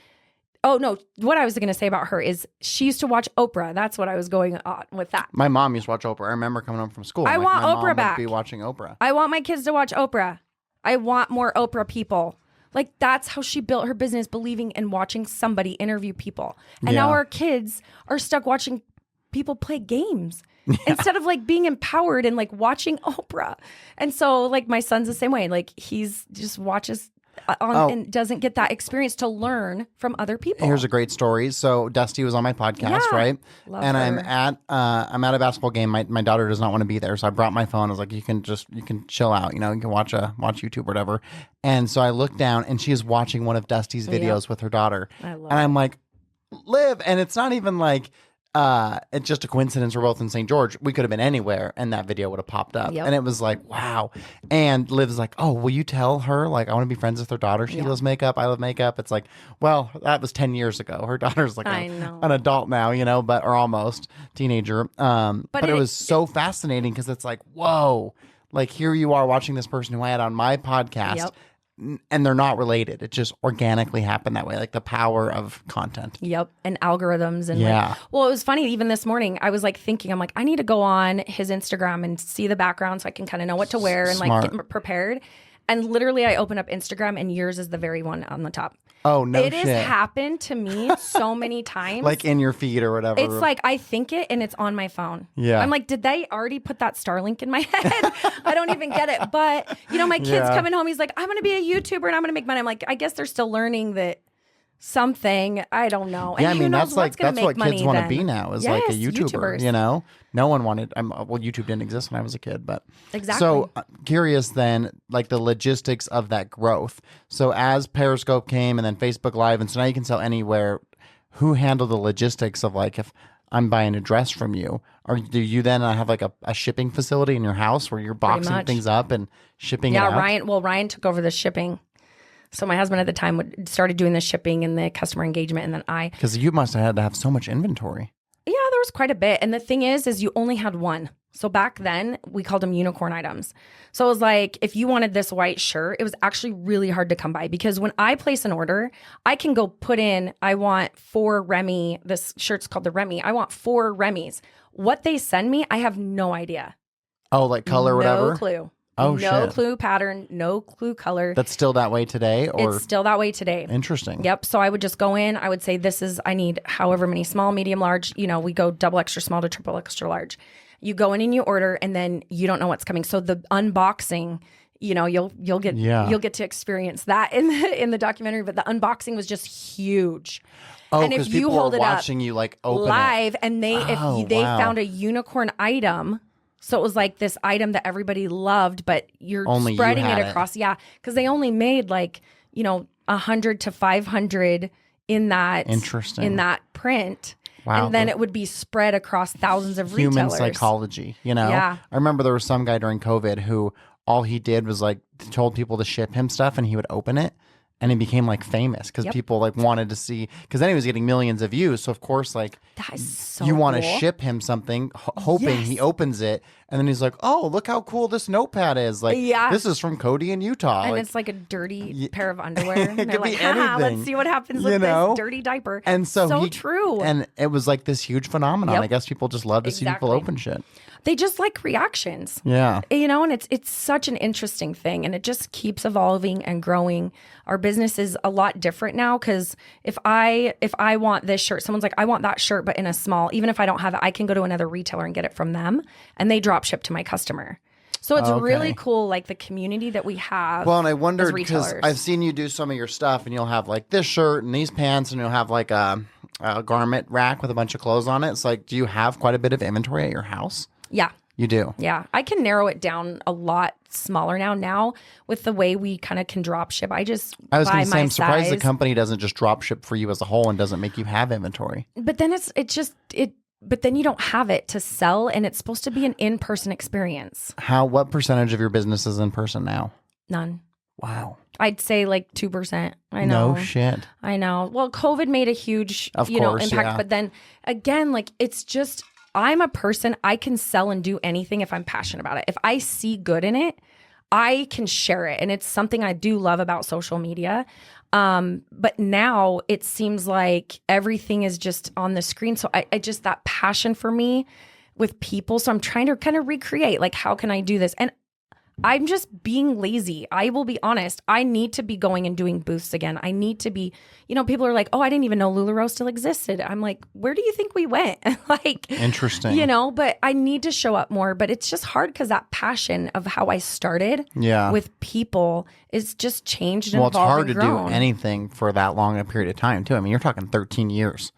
oh no, what I was going to say about her is she used to watch Oprah. That's what I was going on with that. My mom used to watch Oprah. I remember coming home from school. I want my mom Oprah back. Would be watching Oprah. I want my kids to watch Oprah. I want more Oprah people. Like that's how she built her business, believing in watching somebody interview people. And now Yeah. our kids are stuck watching people play games instead of like being empowered and like watching Oprah. And so like my son's the same way. Like he's just watches and doesn't get that experience to learn from other people. Here's a great story. So Dusty was on my podcast, Yeah. right? Love and her. I'm at a basketball game. My daughter does not want to be there, so I brought my phone. I was like, you can chill out, you can watch YouTube or whatever. And so I looked down, and she is watching one of Dusty's videos with her daughter. I love and I'm like, Liv, and it's not even like it's just a coincidence we're both in St. George. We could have been anywhere and that video would have popped up. Yep. And it was like, wow. And Liv's like, oh, will you tell her, like, I want to be friends with her daughter. She loves makeup. I love makeup. It's like, well, that was 10 years ago. Her daughter's like an adult now, you know, or almost teenager. But it was so fascinating because it's like, whoa, like here you are watching this person who I had on my podcast. Yep. And they're not related. It just organically happened that way, like the power of content. Yep. And algorithms. And yeah. Well, it was funny. Even this morning, I was like thinking, I'm like, I need to go on his Instagram and see the background so I can kind of know what to wear and like get prepared. And literally, I open up Instagram and yours is the very one on the top. Oh, no shit. It has happened to me so many times. Like in your feed or whatever. It's like I think it and it's on my phone. Yeah. I'm like, did they already put that Starlink in my head? I don't even get it. But, you know, my kid's coming home. He's like, I'm going to be a YouTuber and I'm going to make money. I'm like, I guess they're still learning that something. I don't know. Yeah, and I mean, that's what kids want to then. be now is like a YouTuber, you know? No one wanted, well, YouTube didn't exist when I was a kid, but. Exactly. So curious then, like the logistics of that growth. So as Periscope came and then Facebook Live, and so now you can sell anywhere, who handled the logistics of like, if I'm buying a dress from you, or do you then have like a shipping facility in your house where you're boxing things up and shipping it out? Yeah, Ryan took over the shipping. So my husband at the time started doing the shipping and the customer engagement, and then because you must have had to have so much inventory. Yeah, there was quite a bit. And the thing is you only had one. So back then we called them unicorn items. So it was like, if you wanted this white shirt, it was actually really hard to come by because when I place an order, I can go put in, I want 4 Remy. This shirt's called the Remy. I want 4 Remys. What they send me, I have no idea. Oh, like color, whatever? No clue. Oh, no clue pattern, no clue color. That's still that way today? Or it's still that way today. Interesting. Yep. So I would just go in. I would say, I need however many small, medium, large. You know, we go double extra small to triple extra large. You go in and you order, and then you don't know what's coming. So the unboxing, you know, you'll get to experience that in the documentary. But the unboxing was just huge. Oh, and if you hold it watching you like open live, it. And they found a unicorn item. So it was like this item that everybody loved, but you're only spreading it across. Yeah, because they only made like, 100 to 500 in that print. Wow. And then it would be spread across thousands of human retailers. Psychology, Yeah. I remember there was some guy during COVID who all he did was like told people to ship him stuff and he would open it. And he became like famous because people like wanted to see, because then he was getting millions of views. So of course, like that is so you want to cool. ship him something, hoping he opens it, and then he's like, "Oh, look how cool this notepad is! Like, this is from Cody in Utah." And it's like a dirty pair of underwear. And it they're could like, be anything. let's see what happens with this dirty diaper. And so true. And it was like this huge phenomenon. I guess people just love to see people open shit. They just like reactions. Yeah. And it's such an interesting thing, and it just keeps evolving and growing. Our business is a lot different now because if I want this shirt, someone's like, I want that shirt, but in a small, even if I don't have it, I can go to another retailer and get it from them, and they drop ship to my customer. So it's really cool, like the community that we have. Well, and I wondered because I've seen you do some of your stuff, and you'll have like this shirt and these pants, and you'll have like a garment rack with a bunch of clothes on it. It's like, do you have quite a bit of inventory at your house? Yeah. You do? Yeah. I can narrow it down a lot smaller now with the way we kind of can drop ship. I was going to say, I'm surprised the company doesn't just drop ship for you as a whole and doesn't make you have inventory. But then but then you don't have it to sell, and it's supposed to be an in-person experience. What percentage of your business is in person now? None. Wow. I'd say like 2%. I know. No shit. I know. Well, COVID made a huge, impact. Yeah. But then again, like it's just, I'm a person, I can sell and do anything if I'm passionate about it. If I see good in it, I can share it. And it's something I do love about social media. But now it seems like everything is just on the screen. So I just, that passion for me with people. So I'm trying to kind of recreate, like, how can I do this? And I'm just being lazy. I will be honest. I need to be going and doing booths again. I need to be, people are like, oh, I didn't even know LuLaRoe still existed. I'm like, where do you think we went? Like, interesting. But I need to show up more. But it's just hard because that passion of how I started with people is just changed and evolved. Well, it's hard to do anything for that long a period of time, too. I mean, you're talking 13 years.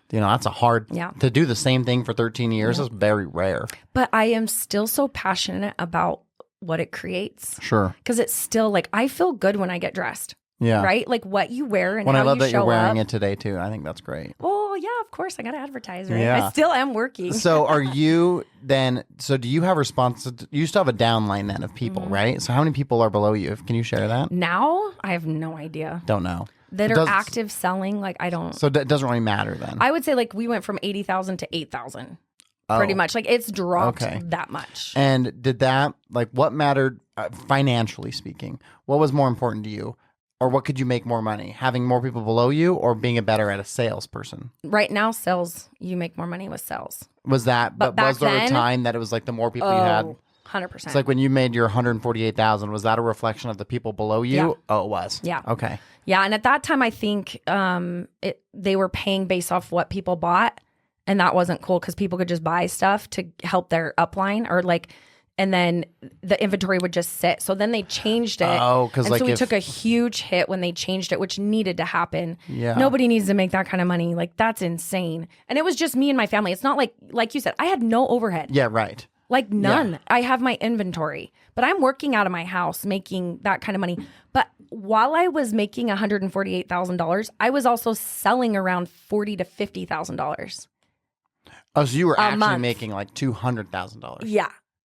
That's a hard, to do the same thing for 13 years is very rare. But I am still so passionate about what it creates. Sure. Because it's still like, I feel good when I get dressed. Yeah. Right? Like what you wear and when how I love you that you're wearing up. it today too. I think that's great. Well, well, yeah, of course I got to advertise, right? Yeah. I still am working. So are you then, so do you have you still have a downline then of people, right? So how many people are below you? Can you share that? Now I have no idea. Don't know. That are active selling. Like I don't. So it doesn't really matter then. I would say like we went from 80,000 to 8,000. Pretty much. Like it's dropped that much. And did that, like what mattered financially speaking? What was more important to you? Or what could you make more money? Having more people below you or being a better at a salesperson? Right now, sales, you make more money with sales. Was that, but was there a time that it was like the more people you had? 100%. It's like when you made your 148,000, was that a reflection of the people below you? Yeah. Oh, it was. Yeah. Okay. Yeah. And at that time, I think they were paying based off what people bought. And that wasn't cool because people could just buy stuff to help their upline or like, and then the inventory would just sit. So then they changed it. Oh, because like so we took a huge hit when they changed it, which needed to happen. Yeah. Nobody needs to make that kind of money. Like that's insane. And it was just me and my family. It's not like you said, I had no overhead. Yeah, right. Like none. Yeah. I have my inventory, but I'm working out of my house making that kind of money. But while I was making $148,000, I was also selling around $40,000 to $50,000. Oh, so you were actually month. making like $200,000. Yeah.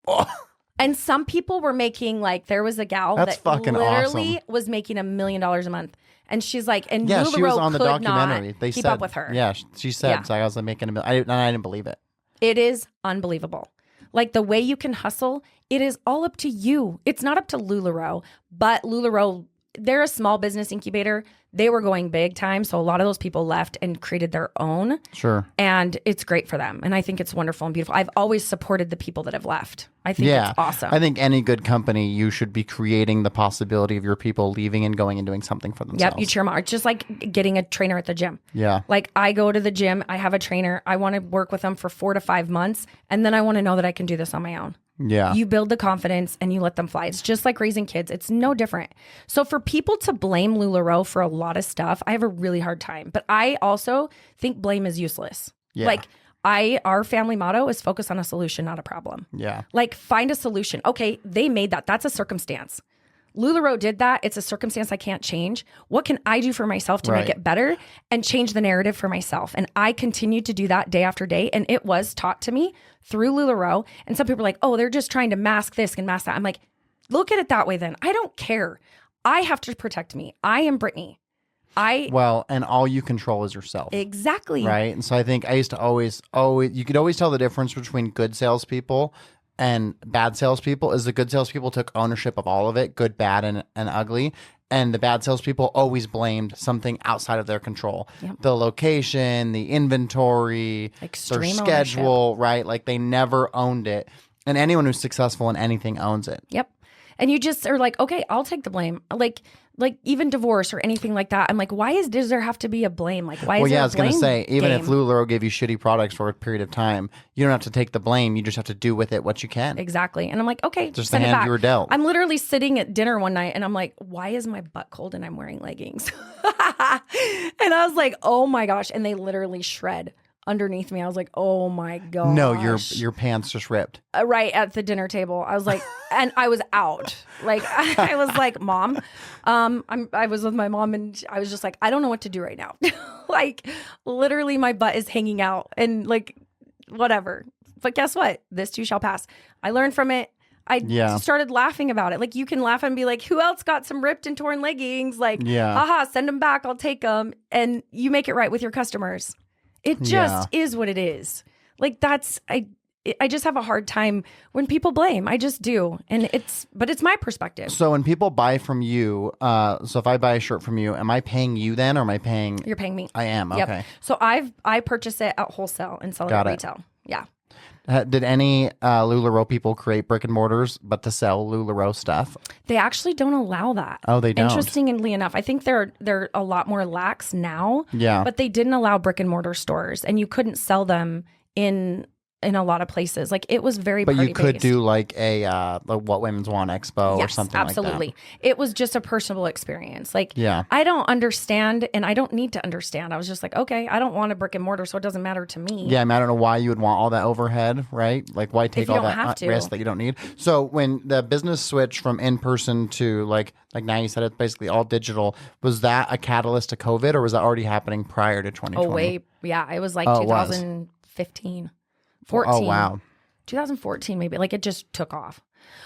Oh. And some people were making like, there was a gal That's that fucking literally awesome. was making $1 million a month. And she's like, and Yeah, LuLaRoe she was on the could documentary. not They keep said, up with her. Yeah, she said, Yeah. so I was like making $1 million. I didn't believe it. It is unbelievable. Like the way you can hustle, it is all up to you. It's not up to LuLaRoe, but LuLaRoe, they're a small business incubator. They were going big time. So a lot of those people left and created their own. Sure. And it's great for them. And I think it's wonderful and beautiful. I've always supported the people that have left. I think it's awesome. I think any good company, you should be creating the possibility of your people leaving and going and doing something for themselves. Yep, you cheer them on. It's just like getting a trainer at the gym. Yeah. Like I go to the gym, I have a trainer. I want to work with them for 4 to 5 months. And then I want to know that I can do this on my own. Yeah. You build the confidence and you let them fly. It's just like raising kids. It's no different. So for people to blame LuLaRoe for a lot of stuff, I have a really hard time. But I also think blame is useless. Yeah. Like our family motto is focus on a solution, not a problem. Yeah. Like find a solution. Okay, they made that. That's a circumstance. LuLaRoe did that. It's a circumstance I can't change. What can I do for myself to make it better and change the narrative for myself? And I continued to do that day after day. And it was taught to me through LuLaRoe. And some people are like, oh, they're just trying to mask this and mask that. I'm like, look at it that way then. I don't care. I have to protect me. I am Brittany. Well, and all you control is yourself. Exactly. Right. And so I think I used to always, you could always tell the difference between good salespeople and bad salespeople is the good salespeople took ownership of all of it, good, bad, and ugly. And the bad salespeople always blamed something outside of their control. Yep. The location, the inventory, Extreme their schedule, right? Like they never owned it. And anyone who's successful in anything owns it. Yep. And you just are like, okay, I'll take the blame. Like even divorce or anything like that. I'm like, does there have to be a blame? Like, why is there a blame? I was going to say, even game? if LuLaRoe gave you shitty products for a period of time, you don't have to take the blame. You just have to do with it what you can. Exactly. And I'm like, okay, just the send it hand back. you were dealt. I'm literally sitting at dinner one night and I'm like, why is my butt cold and I'm wearing leggings? And I was like, oh my gosh. And they literally shred underneath me. I was like, oh my gosh. No, your pants just ripped. Right at the dinner table. I was like, and I was out. Like, I was like, Mom, I was with my mom and I was just like, I don't know what to do right now. Like, literally my butt is hanging out and like, whatever. But guess what? This too shall pass. I learned from it. I started laughing about it. Like, you can laugh and be like, who else got some ripped and torn leggings? Like, haha, send them back. I'll take them. And you make it right with your customers. It just is what it is. Like I just have a hard time when people blame. I just do. And it's my perspective. So when people buy from you, so if I buy a shirt from you, am I paying you then or am I paying? You're paying me. I am. Yep. Okay. So I purchase it at wholesale and sell it at retail. Yeah. Did any LuLaRoe people create brick and mortars but to sell LuLaRoe stuff? They actually don't allow that. Oh, they don't. Interestingly enough, I think they're a lot more lax now. Yeah. But they didn't allow brick and mortar stores, and you couldn't sell them in in a lot of places. Like it was very But party you could based. do like a What Women's Want Expo or Yes, something absolutely. like It was just a personal experience. Like, Yeah. I don't understand and I don't need to understand. I was just like, okay, I don't want a brick and mortar, so it doesn't matter to me. that. Yeah, I mean, I don't know why you would want all that overhead, right? Like, why take you all don't that have to. risk that you don't need? So when the business switched from in person to like now you said it's basically all digital, was that a catalyst to COVID, or was that already happening prior to 2020? Oh, yeah. It was like Oh, it was. 2015, 14. Oh, wow. 2014 maybe. Like it just took off.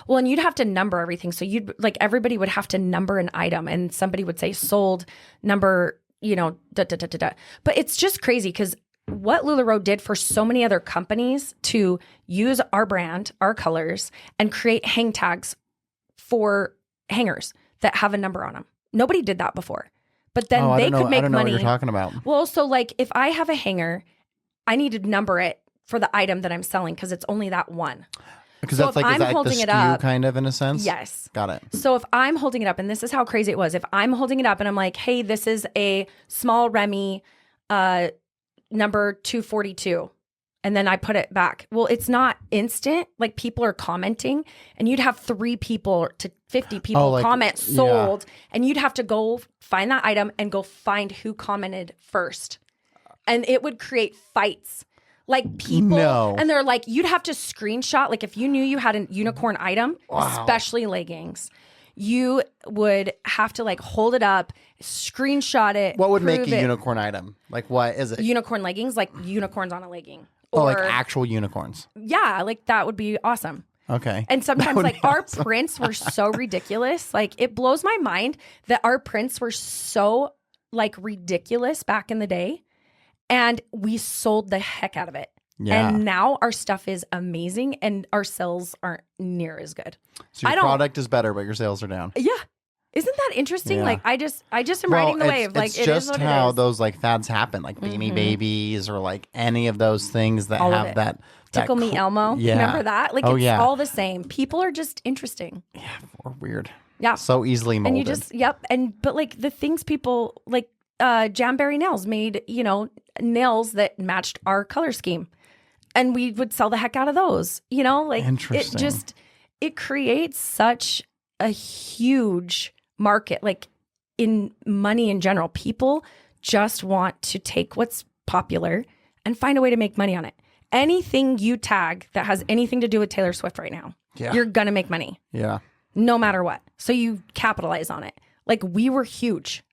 Well, and you'd have to number everything. So you'd like everybody would have to number an item, and somebody would say sold number, da da da da da. But it's just crazy because what LuLaRoe did for so many other companies to use our brand, our colors, and create hang tags for hangers that have a number on them. Nobody did that before. But then they could make I don't know money. what you're talking about. Well, so like if I have a hanger, I need to number it for the item that I'm selling because it's only that one. Because So that's if like, is I'm that like the holding it SKU up- kind of in a sense? Yes. Got it. So if I'm holding it up, and this is how crazy it was, if I'm holding it up and I'm like, hey, this is a small Remy number 242, and then I put it back. Well, it's not instant. Like people are commenting, and you'd have 3 people to 50 people like, comment sold, and you'd have to go find that item and go find who commented first. And it would create fights. Like people, No. and they're like, you'd have to screenshot. Like if you knew you had a unicorn item, especially leggings, you would have to like hold it up, screenshot it. What would make prove a it. unicorn item? Like, what is it? Unicorn leggings, like unicorns on a legging. Oh, like actual unicorns. Yeah, like that would be awesome. Okay. And sometimes would like be our prints were so ridiculous. Like it blows my mind that our prints were so like ridiculous back in the day. And we sold the heck out of it. Yeah. And now our stuff is amazing and our sales aren't near as good. So your product is better, but your sales are down. Yeah. Isn't that interesting? Yeah. Like I just am riding the wave. Like it's it just is what how it is. those like fads happen, like Beanie Babies or like any of those things that All of have it. that Tickle Me Elmo. Yeah. Remember that? Like Oh, it's yeah. all the same. People are just interesting. or weird. Yeah. So easily molded. And you just but like the things people like Jamberry Nails made, nails that matched our color scheme. And we would sell the heck out of those. Like Interesting. it creates such a huge market, like in money in general. People just want to take what's popular and find a way to make money on it. Anything you tag that has anything to do with Taylor Swift right now, you're gonna make money. Yeah. No matter what. So you capitalize on it. Like we were huge,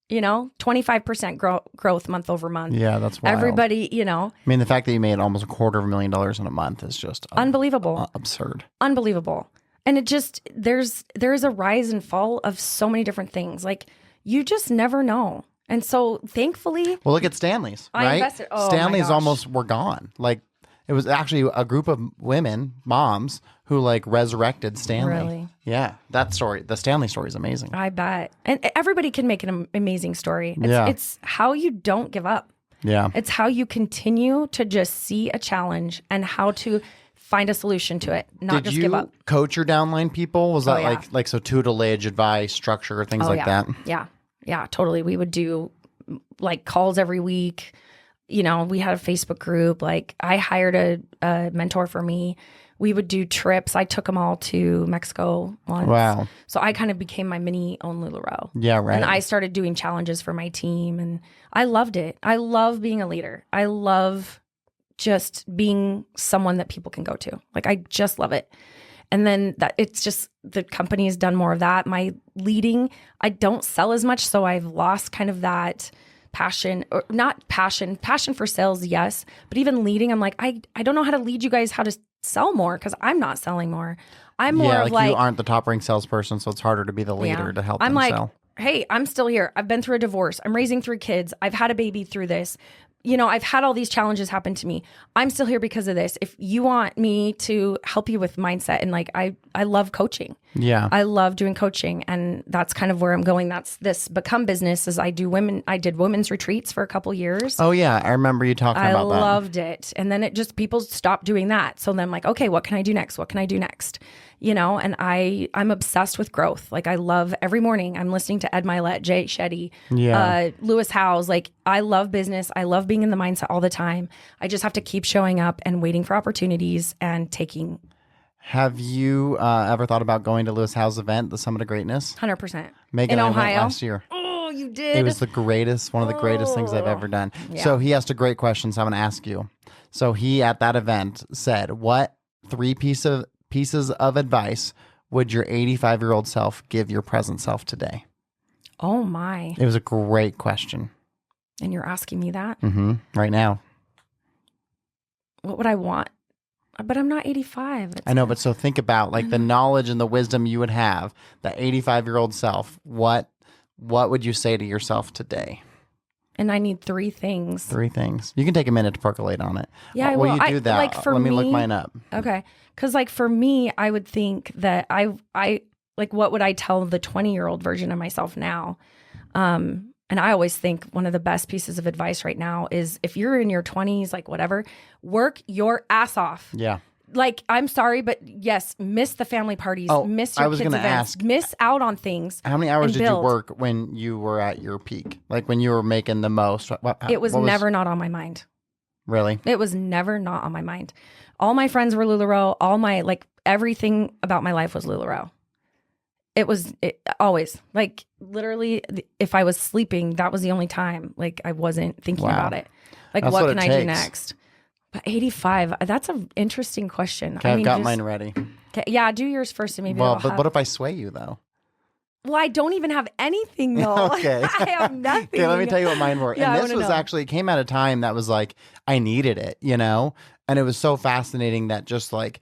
25% growth month over month. Yeah, that's wild. Everybody, I mean, the fact that you made almost $250,000 in a month is just unbelievable. Absurd. Unbelievable. And it just, there's a rise and fall of so many different things. Like you just never know. And so thankfully, Well, look at Stanley's, I right? invested- oh, my Stanley's gosh. almost were gone. Like it was actually a group of women, moms, who like resurrected Stanley. Really? Yeah. That story, the Stanley story is amazing. I bet. And everybody can make an amazing story. It's how you don't give up. Yeah. It's how you continue to just see a challenge and how to find a solution to it, not Did just you give up. coach your downline people? Was that yeah. like so tutelage, advice, structure, things like yeah. that? Yeah, totally. We would do like calls every week. We had a Facebook group. Like I hired a mentor for me. We would do trips. I took them all to Mexico once. Wow. So I kind of became my mini own LuLaRoe. Yeah, right. And I started doing challenges for my team, and I loved it. I love being a leader. I love just being someone that people can go to. Like I just love it. And then that it's just the company has done more of that. My leading, I don't sell as much, so I've lost kind of that passion, or not passion for sales, yes, but even leading, I'm like, I don't know how to lead you guys how to sell more because I'm not selling more. I'm more of like you aren't the top ranked salesperson, so it's harder to be the leader to help I'm them like, sell. hey, I'm still here. I've been through a divorce. I'm raising 3 kids. I've had a baby through this. I've had all these challenges happen to me. I'm still here because of this. If you want me to help you with mindset, and like I love coaching. Yeah. I love doing coaching, and that's kind of where I'm going. That's this Become business is I did women's retreats for a couple years. Oh yeah, I remember you talking about that. I loved it. And then it just, people stopped doing that. So then I'm like, okay, what can I do next? What can I do next? And I'm obsessed with growth. Like I love every morning I'm listening to Ed Milet, Jay Shetty, Lewis Howes. Like I love business. I love being in the mindset all the time. I just have to keep showing up and waiting for opportunities and taking. Have you ever thought about going to Lewis Howe's event, the Summit of Greatness? 100%. Megan in and I went Ohio? last year. Oh, you did? It was the greatest, one of the greatest things I've ever done. Yeah. So he asked a great question, so I'm going to ask you. So he, at that event, said, what 3 pieces of advice would your 85-year-old self give your present self today? Oh, my. It was a great question. And you're asking me that? Mm-hmm. Right now. What would I want? But I'm not 85. I know, but so think about like the knowledge and the wisdom you would have, that 85-year-old self. What would you say to yourself today? And I need 3 things. 3 things. You can take a minute to percolate on it. Yeah, While you do that, like for let me look mine up. Okay. Because like for me, I would think that I like, what would I tell the 20-year-old version of myself now? And I always think one of the best pieces of advice right now is if you're in your 20s, like whatever, work your ass off. Yeah. Like, I'm sorry, but yes, miss the family parties, miss I your was kids' gonna events, ask, miss out on things. How many hours and did build. you work when you were at your peak? Like when you were making the most? It was never not on my mind. Really? It was never not on my mind. All my friends were LuLaRoe. All my, like, everything about my life was LuLaRoe. It was always, like, literally, if I was sleeping, that was the only time, like, I wasn't thinking about it. Like, That's what what can it I do takes. next? But 85, that's an interesting question. Okay, I've got mine ready. Okay, yeah, do yours first and maybe Well, that'll but have, what if I sway you though? Well, I don't even have anything though. Okay. I have nothing. Okay, let me tell you what mine were. Yeah, And I this wanna was know. actually, it came at a time that was like, I needed it, you know? And it was so fascinating that just like,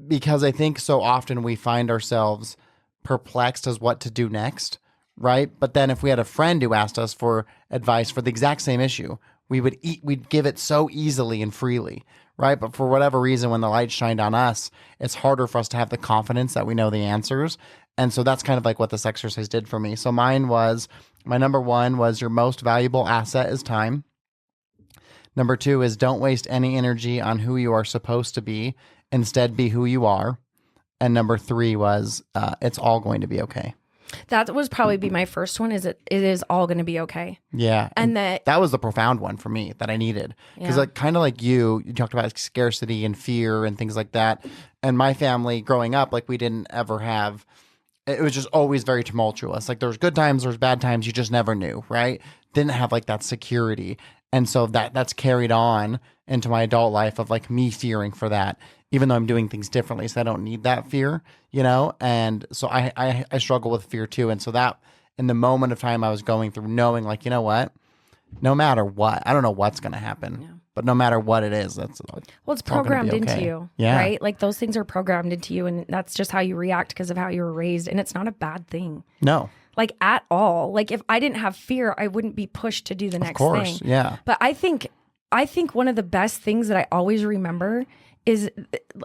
because I think so often we find ourselves perplexed as what to do next, right? But then if we had a friend who asked us for advice for the exact same issue, we'd give it so easily and freely, right? But for whatever reason, when the light shined on us, it's harder for us to have the confidence that we know the answers. And so that's kind of like what this exercise did for me. So my number 1 was your most valuable asset is time. Number 2 is don't waste any energy on who you are supposed to be. Instead, be who you are. And number 3 was it's all going to be okay. That was probably be my first one. It is all going to be okay. Yeah. And that was the profound one for me that I needed. Because Yeah. like kind of like you talked about scarcity and fear and things like that. And my family growing up, like we didn't ever have, it was just always very tumultuous. Like there was good times, there was bad times, you just never knew, right? Didn't have like that security. And so that's carried on into my adult life of like me fearing for that, even though I'm doing things differently. So I don't need that fear, you know? And so I struggle with fear too. And so that in the moment of time I was going through, knowing like, you know what, no matter what, I don't know what's going to happen, but no matter what it is, it's programmed all gonna be into okay. you, Yeah. right? Like those things are programmed into you, and that's just how you react because of how you were raised. And it's not a bad thing. No. Like at all. Like if I didn't have fear, I wouldn't be pushed to do the next Of course, thing. yeah. But I think one of the best things that I always remember is,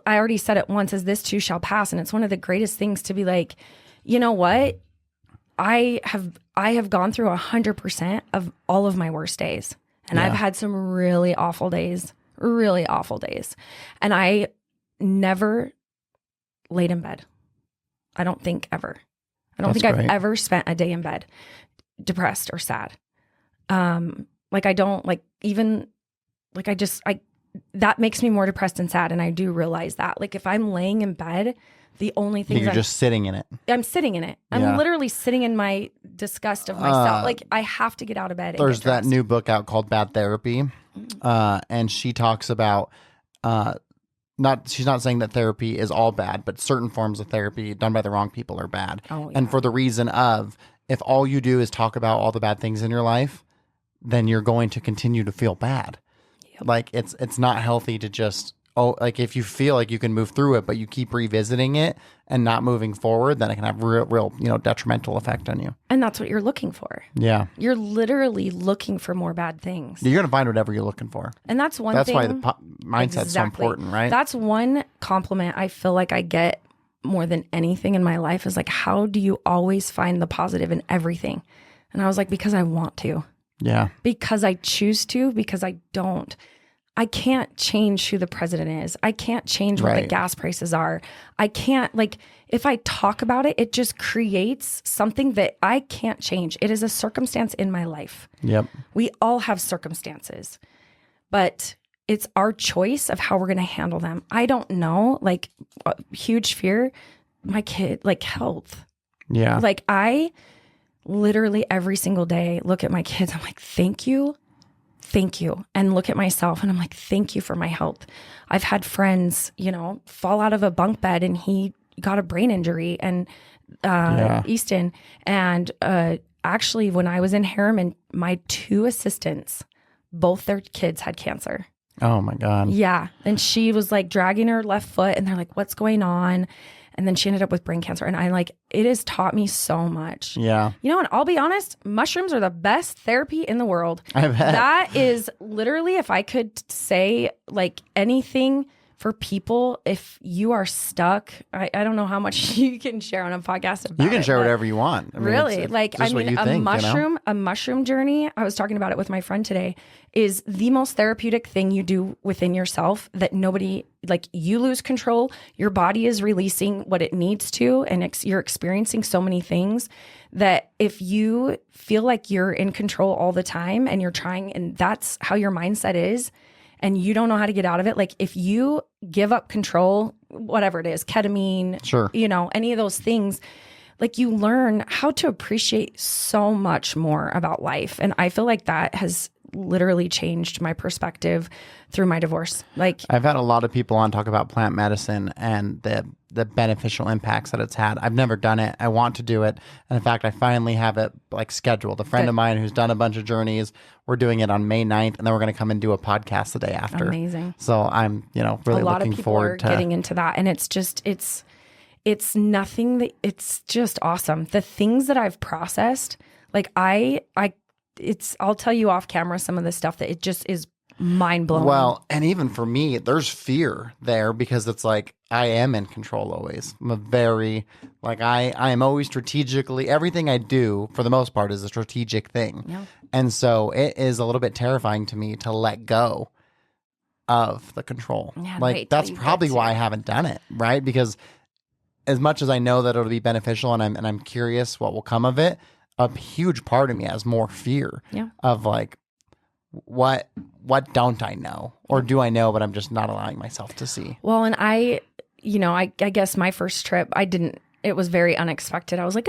I already said it once, is this too shall pass. And it's one of the greatest things to be like, you know what? I have gone through 100% of all of my worst days. And I've had some really awful days. And I never laid in bed. I don't think ever. I don't think I've ever spent a day in bed depressed or sad. Like I don't like even like that makes me more depressed and sad. And I do realize that. Like if I'm laying in bed, the only thing you're just sitting in it. I'm sitting in it. I'm literally sitting in my disgust of myself. Like I have to get out of bed. There's that new book out called Bad Therapy. And she talks about she's not saying that therapy is all bad, but certain forms of therapy done by the wrong people are bad. Oh, yeah. And for the reason of, if all you do is talk about all the bad things in your life, then you're going to continue to feel bad. Yep. Like it's not healthy to just, like if you feel like you can move through it, but you keep revisiting it and not moving forward, then it can have real, detrimental effect on you. And that's what you're looking for. Yeah. You're literally looking for more bad things. You're going to find whatever you're looking for. And that's one That's thing. why the mindset's so important, right? That's one compliment I feel like I get more than anything in my life is like, how do you always find the positive in everything? And I was like, because I want to. Yeah. Because I choose to, because I don't. I can't change who the president is. I can't change what the Right. gas prices are. I can't, like, if I talk about it, it just creates something that I can't change. It is a circumstance in my life. Yep. We all have circumstances, but it's our choice of how we're going to handle them. I don't know, like, a huge fear, my kid, like, health. Yeah. Like, I literally every single day look at my kids. I'm like, thank you. Thank you. And look at myself and I'm like, thank you for my health. I've had friends, fall out of a bunk bed and he got a brain injury and Easton. And actually, when I was in Harriman, my 2 assistants, both their kids had cancer. Oh my God. Yeah. And she was like dragging her left foot and they're like, what's going on? And then she ended up with brain cancer. And it has taught me so much. Yeah. And I'll be honest, mushrooms are the best therapy in the world. I bet. That is literally, if I could say like anything for people, if you are stuck, I don't know how much you can share on a podcast about You can it, share but whatever you want. I mean, really, it's just what you a think, mushroom journey, I was talking about it with my friend today, is the most therapeutic thing you do within yourself that nobody, like, you lose control, your body is releasing what it needs to, and you're experiencing so many things that if you feel like you're in control all the time and you're trying, and that's how your mindset is, and you don't know how to get out of it, like if you give up control, whatever it is, ketamine, Sure. Any of those things, like you learn how to appreciate so much more about life. And I feel like that has literally changed my perspective through my divorce. Like, I've had a lot of people on talk about plant medicine and the beneficial impacts that it's had. I've never done it. I want to do it. And in fact, I finally have it like scheduled. A friend of mine who's done a bunch of journeys, we're doing it on May 9th, and then we're going to come and do a podcast the day after. Amazing. So I'm, really a lot looking of people forward are to getting into that. And it's just, it's nothing that, it's just awesome. The things that I've processed, like I'll tell you off camera some of the stuff that it just is mind blowing. Well, and even for me, there's fear there because it's like I am in control always. I'm a very I am always strategically, everything I do for the most part is a strategic thing. Yeah. And so it is a little bit terrifying to me to let go of the control. Yeah, That's probably why I haven't done it, right? Because as much as I know that it'll be beneficial and I'm curious what will come of it, a huge part of me has more fear of like, what don't I know? Or do I know, but I'm just not allowing myself to see? Well, and I guess my first trip, it was very unexpected. I was like,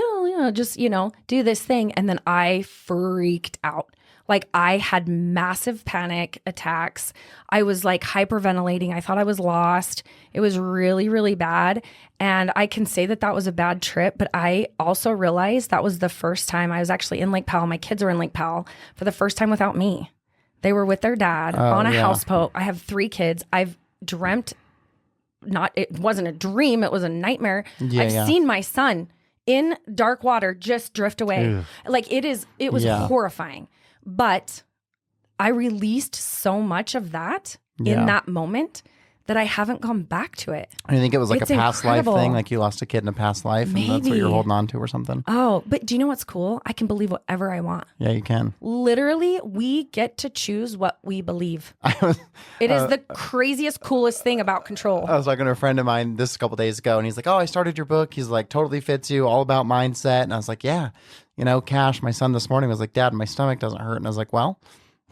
just, do this thing. And then I freaked out. Like I had massive panic attacks. I was like hyperventilating. I thought I was lost. It was really, really bad. And I can say that was a bad trip, but I also realized that was the first time I was actually in Lake Powell. My kids were in Lake Powell for the first time without me. They were with their dad on a houseboat. I have 3 kids. I've dreamt, it wasn't a dream, it was a nightmare. I've seen my son in dark water just drift away. Ugh. Like it was horrifying. But I released so much of that in that moment that I haven't gone back to it. I think it was like It's a past incredible. life thing, like you lost a kid in a past life, and that's what you're holding on to or something. Oh, but do you know what's cool? I can believe whatever I want. Yeah, you can. Literally, we get to choose what we believe. It is the craziest, coolest thing about control. I was talking to a friend of mine this a couple days ago, and he's like, "Oh, I started your book." He's like, "Totally fits you, all about mindset." And I was like, "Yeah." Cash, my son this morning was like, "Dad, my stomach doesn't hurt." And I was like, "Well,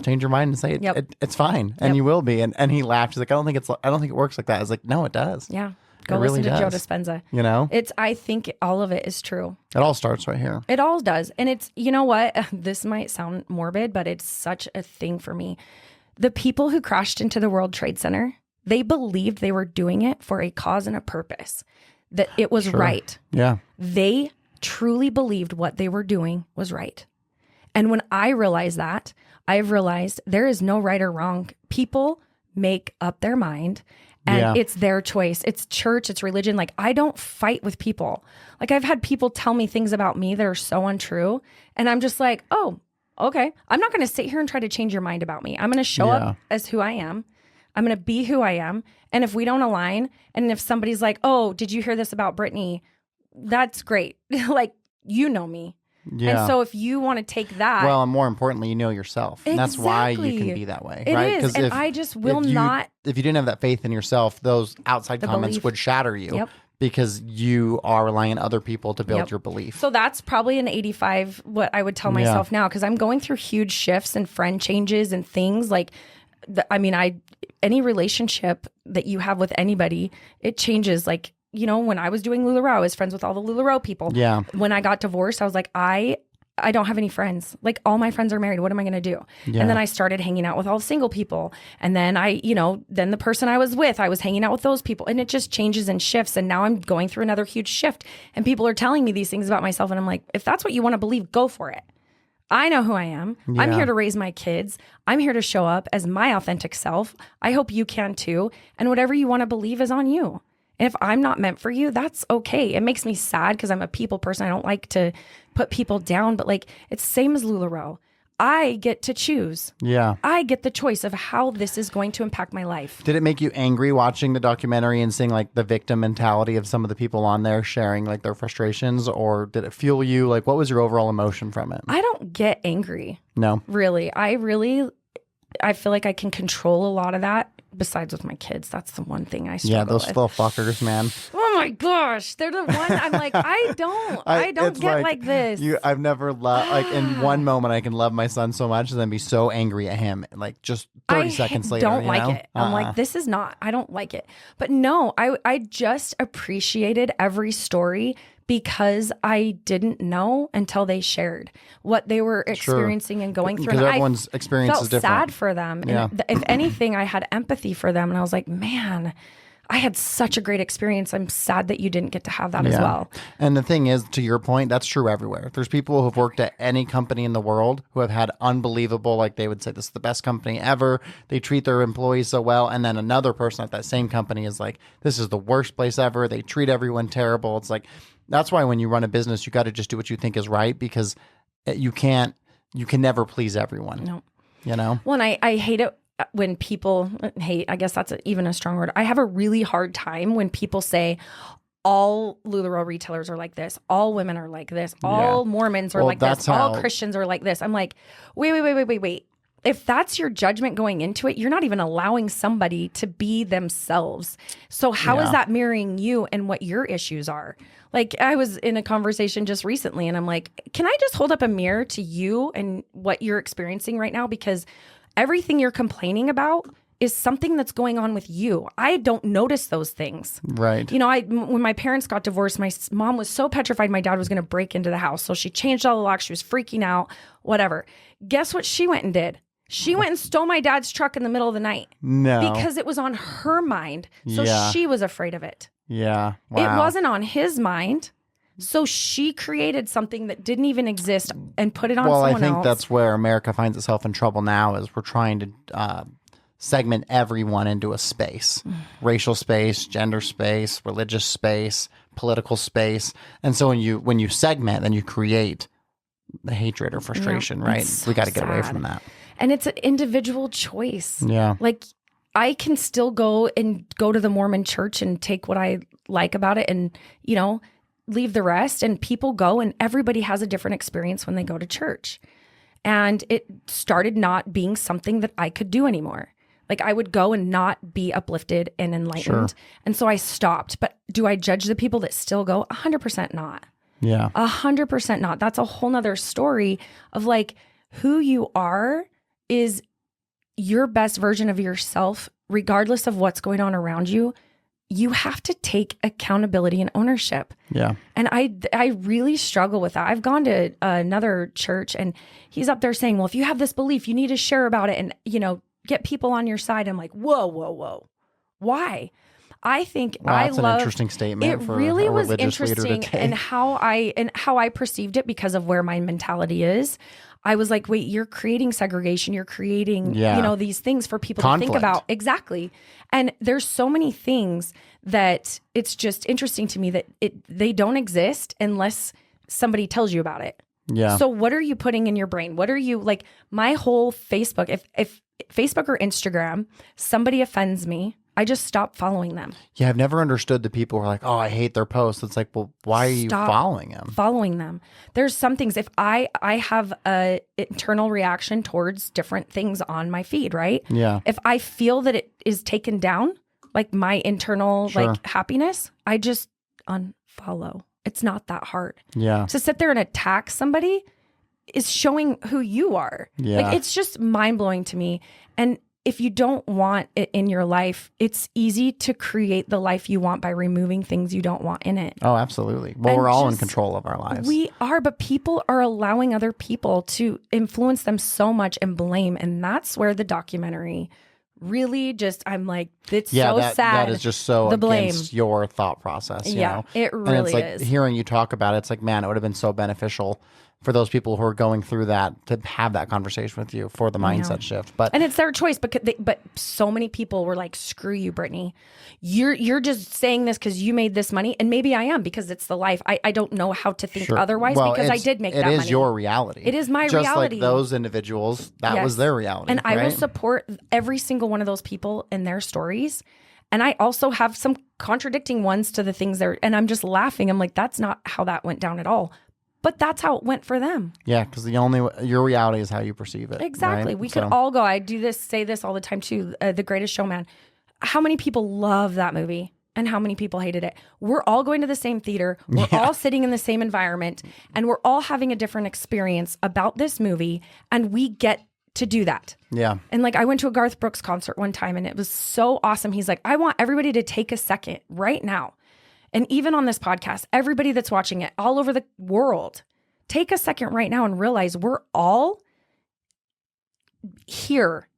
change your mind and say it's fine, and you will be." And he laughed. He's like, I don't think it works like that. I was like, "No, it does." Yeah, go it listen really to Joe does. Dispenza. I think all of it is true. It all starts right here. It all does, and it's you know what? This might sound morbid, but it's such a thing for me. The people who crashed into the World Trade Center, they believed they were doing it for a cause and a purpose, that it was right. Yeah, they truly believed what they were doing was right. And when I realized that, I've realized there is no right or wrong. People make up their mind and it's their choice. It's church, it's religion. Like I don't fight with people. Like I've had people tell me things about me that are so untrue. And I'm just like, oh, okay. I'm not going to sit here and try to change your mind about me. I'm going to show up as who I am. I'm going to be who I am. And if we don't align, and if somebody's like, oh, did you hear this about Brittany? That's great. Like, you know me. Yeah. And so if you want to take that. Well, and more importantly, you know yourself. And that's why you can be that way, It right? is. And I just will not. If you didn't have that faith in yourself, those outside comments would shatter you. Yep. Because you are relying on other people to build your belief. So that's probably an 85, what I would tell myself now, because I'm going through huge shifts and friend changes and things like, any relationship that you have with anybody, it changes. Like, you know, when I was doing LuLaRoe, I was friends with all the LuLaRoe people. Yeah. When I got divorced, I was like, I don't have any friends. Like all my friends are married. What am I going to do? Yeah. And then I started hanging out with all the single people. And then then the person I was with, I was hanging out with those people, and it just changes and shifts. And now I'm going through another huge shift, and people are telling me these things about myself. And I'm like, if that's what you want to believe, go for it. I know who I am. Yeah. I'm here to raise my kids. I'm here to show up as my authentic self. I hope you can too. And whatever you want to believe is on you. And if I'm not meant for you, that's okay. It makes me sad because I'm a people person. I don't like to put people down, but like it's the same as LuLaRoe. I get to choose. Yeah. I get the choice of how this is going to impact my life. Did it make you angry watching the documentary and seeing like the victim mentality of some of the people on there sharing like their frustrations, or did it fuel you? Like what was your overall emotion from it? I don't get angry. No. Really. I feel like I can control a lot of that. Besides with my kids, that's the one thing I struggle with. Yeah, those little fuckers, man. Oh my gosh, they're the one. I'm like, I don't get like this. I've never loved, like in one moment I can love my son so much and then be so angry at him, like just 30 seconds later. I don't like it. I'm like, I don't like it. But no, I just appreciated every story because I didn't know until they shared what they were experiencing and going through. Because everyone's experience is different. I felt sad for them. Yeah. And if anything, I had empathy for them. And I was like, man, I had such a great experience. I'm sad that you didn't get to have that as well. And the thing is, to your point, that's true everywhere. There's people who've worked at any company in the world who have had unbelievable, like they would say, this is the best company ever. They treat their employees so well. And then another person at that same company is like, this is the worst place ever. They treat everyone terrible. It's like, that's why when you run a business, you got to just do what you think is right, because you can never please everyone. No. You know? Well, and I hate it when people hate, I guess that's even a strong word. I have a really hard time when people say all LuLaRoe retailers are like this, all women are like this, all Mormons are like this, all Christians are like this. I'm like, wait. If that's your judgment going into it, you're not even allowing somebody to be themselves. So how is that mirroring you and what your issues are? Like I was in a conversation just recently and I'm like, can I just hold up a mirror to you and what you're experiencing right now? Because everything you're complaining about is something that's going on with you. I don't notice those things. Right. You know, when my parents got divorced, my mom was so petrified my dad was going to break into the house. So she changed all the locks. She was freaking out, whatever. Guess what she went and did? She went and stole my dad's truck in the middle of the night. No. Because it was on her mind. So she was afraid of it. Yeah. Wow. It wasn't on his mind. So she created something that didn't even exist and put it on someone else. Well, I think that's where America finds itself in trouble now, is we're trying to segment everyone into a space. Racial space, gender space, religious space, political space. And so when you segment, then you create the hatred or frustration, right? We got to get away from that. And it's an individual choice. Yeah. Like I can still go to the Mormon church and take what I like about it and, you know, leave the rest. And people go and everybody has a different experience when they go to church. And it started not being something that I could do anymore. Like I would go and not be uplifted and enlightened. Sure. And so I stopped. But do I judge the people that still go? 100% not. Yeah. 100% not. That's a whole nother story of like who you are is your best version of yourself, regardless of what's going on around you. You have to take accountability and ownership. Yeah. And I really struggle with that. I've gone to another church and he's up there saying, well, if you have this belief, you need to share about it and, you know, get people on your side. I'm like, whoa. Why? I think that's an interesting statement. It really was interesting and how I perceived it because of where my mentality is. I was like, wait, you're creating segregation. You're creating, you know, these things for people to think about. Exactly. And there's so many things that it's just interesting to me that they don't exist unless somebody tells you about it. Yeah. So what are you putting in your brain? What are you like my whole Facebook, if Facebook or Instagram, somebody offends me I just stopped following them. Yeah, I've never understood the people who are like, oh, I hate their posts. It's like, well, why are you following them? Following them. There's some things, if I have a internal reaction towards different things on my feed, right? Yeah. If I feel that it is taken down, like my internal like happiness, I just unfollow. It's not that hard. Yeah. To sit there and attack somebody is showing who you are. Yeah. Like, it's just mind blowing to me. And if you don't want it in your life, it's easy to create the life you want by removing things you don't want in it. Oh, absolutely. Well, And we're all in control of our lives. We are, but people are allowing other people to influence them so much and blame. And that's where the documentary really just, I'm like, it's so sad. That is just so the blame. against your thought process. You know? It and really it's like is. hearing you talk about it, it's like, man, it would have been so beneficial for those people who are going through that to have that conversation with you for the mindset shift. But and it's their choice. But so many people were like, "Screw you, Brittany. You're just saying this because you made this money, and maybe I am because it's the life. I don't know how to think otherwise because I did make that money. It is your reality. It is my just reality. Like those individuals, that was their reality. And I will support every single one of those people in their stories. And I also have some contradicting ones to the things there. And I'm just laughing. I'm like, that's not how that went down at all. But that's how it went for them. Yeah, because your reality is how you perceive it. Exactly. Right? We could all go. I say this all the time too. The Greatest Showman. How many people love that movie? And how many people hated it? We're all going to the same theater. We're all sitting in the same environment. And we're all having a different experience about this movie. And we get to do that. Yeah. And like, I went to a Garth Brooks concert one time and it was so awesome. He's like, I want everybody to take a second right now. And even on this podcast, everybody that's watching it all over the world, take a second right now and realize we're all here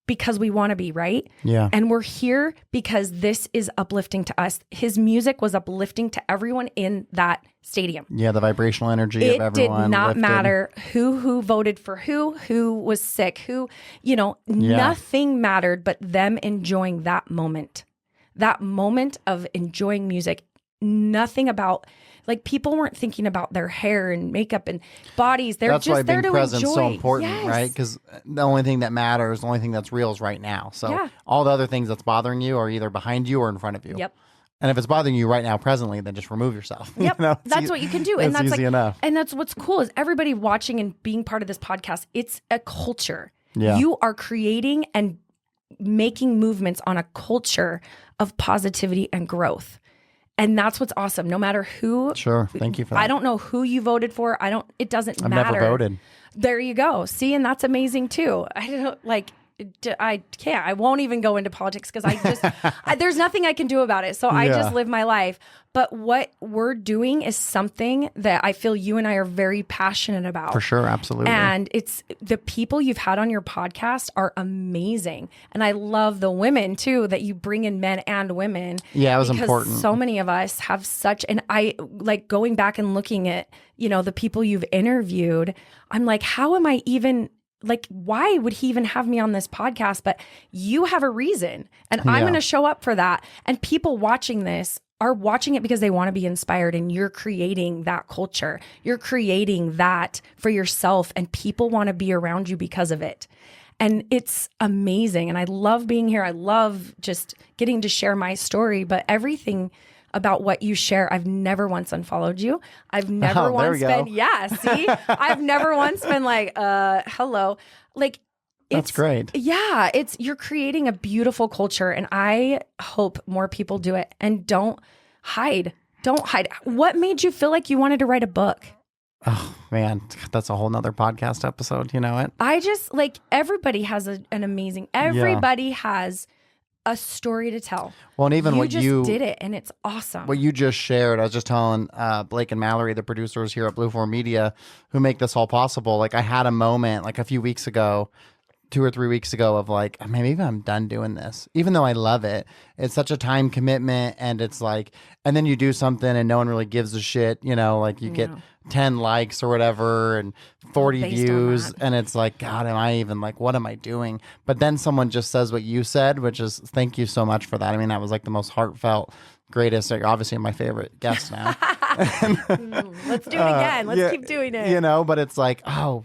because we want to be, right? Yeah. And we're here because this is uplifting to us. His music was uplifting to everyone in that stadium. Yeah, the vibrational energy of everyone. It did not lifted. matter who voted for who was sick, nothing mattered but them enjoying that moment of enjoying music. Nothing about, like, people weren't thinking about their hair and makeup and bodies. They're that's just why there being to present is enjoy. so important, right? Because the only thing that matters, the only thing that's real is right now. So all the other things that's bothering you are either behind you or in front of you. Yep. And if it's bothering you right now presently, then just remove yourself. Yep. That's what you can do. And that's easy enough. And that's what's cool is everybody watching and being part of this podcast, it's a culture. Yeah. You are creating and making movements on a culture of positivity and growth. And that's what's awesome. No matter who. Sure. Thank you for that. I don't know who you voted for. It doesn't matter. I've never voted. There you go. See, and that's amazing too. I can't. I won't even go into politics because there's nothing I can do about it. So I just live my life. But what we're doing is something that I feel you and I are very passionate about. For sure. Absolutely. And it's the people you've had on your podcast are amazing. And I love the women too, that you bring in men and women. Yeah, it was because important. So many of us have and I like going back and looking at, the people you've interviewed. I'm like, how am I even why would he even have me on this podcast? But you have a reason and I'm going to show up for that. And people watching this are watching it because they want to be inspired, and you're creating that culture. You're creating that for yourself, and people want to be around you because of it. And it's amazing. And I love being here. I love just getting to share my story, but everything about what you share, I've never once unfollowed you. I've never once been, I've never once been like, hello. Like, that's great. Yeah, you're creating a beautiful culture, and I hope more people do it. And don't hide. Don't hide. What made you feel like you wanted to write a book? Oh man, that's a whole nother podcast episode. You know it. I just everybody has an amazing. Everybody has a story to tell. Well, and even what you did it, and it's awesome. What you just shared, I was just telling Blake and Mallory, the producers here at Blue Form Media, who make this all possible. Like, I had a moment like a few weeks ago, 2 or 3 weeks ago, of like, maybe I'm done doing this, even though I love it. It's such a time commitment, and it's like, and then you do something and no one really gives a shit, like you get 10 likes or whatever and 40 views, and it's like, God, am I even what am I doing? But then someone just says what you said, which is, thank you so much for that. I mean, that was like the most heartfelt, greatest, obviously my favorite guest now. Let's do it again. Let's keep doing it. But it's like, oh,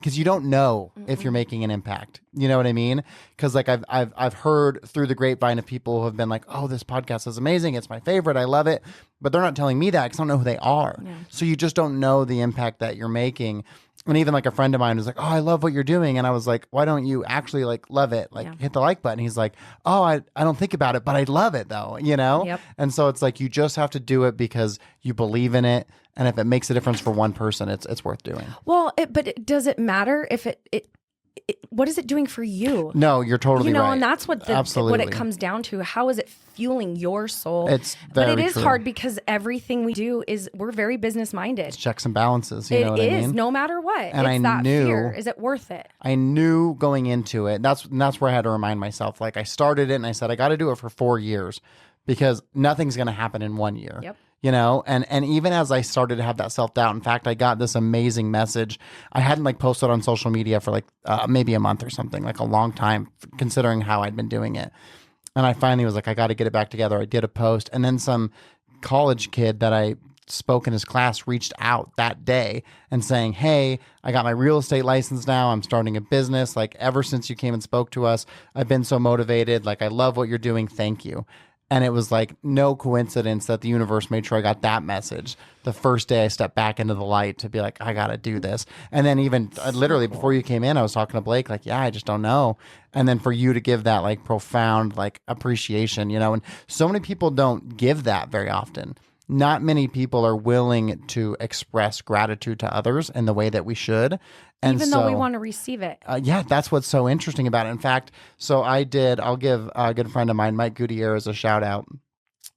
because you don't know if you're making an impact. You know what I mean? Because like I've heard through the grapevine of people who have been like, oh, this podcast is amazing. It's my favorite. I love it. But they're not telling me that because I don't know who they are. Yeah. So you just don't know the impact that you're making. And even like a friend of mine was like, oh, I love what you're doing. And I was like, why don't you actually like love it? Like hit the like button. He's like, oh, I don't think about it, but I love it though, you know? Yep. And so it's like, you just have to do it because you believe in it. And if it makes a difference for one person, it's worth doing. Well, does it matter if it what is it doing for you? No, you're totally right. And that's what what it comes down to. How is it fueling your soul? It's very But it is true. hard because everything we do we're very business minded. It's checks and balances. You know what I mean? No matter what. And it's I knew, fear. Is it worth it? I knew going into it. That's where I had to remind myself. Like I started it and I said, I got to do it for 4 years because nothing's going to happen in 1 year. Yep. You know, and even as I started to have that self-doubt, in fact, I got this amazing message. I hadn't like posted on social media for like maybe a month or something, like a long time, considering how I'd been doing it. And I finally was like, I got to get it back together. I did a post, and then some college kid that I spoke in his class reached out that day and saying, hey, I got my real estate license now. I'm starting a business. Like ever since you came and spoke to us, I've been so motivated. Like I love what you're doing. Thank you. And it was like no coincidence that the universe made sure I got that message the first day I stepped back into the light to be like, I got to do this. And then even literally before you came in, I was talking to Blake, like, yeah, I just don't know. And then for you to give that like profound like appreciation, you know, and so many people don't give that very often. Not many people are willing to express gratitude to others in the way that we should. And even though we want to receive it. Yeah, that's what's so interesting about it. In fact, I'll give a good friend of mine, Mike Gutierrez, a shout out.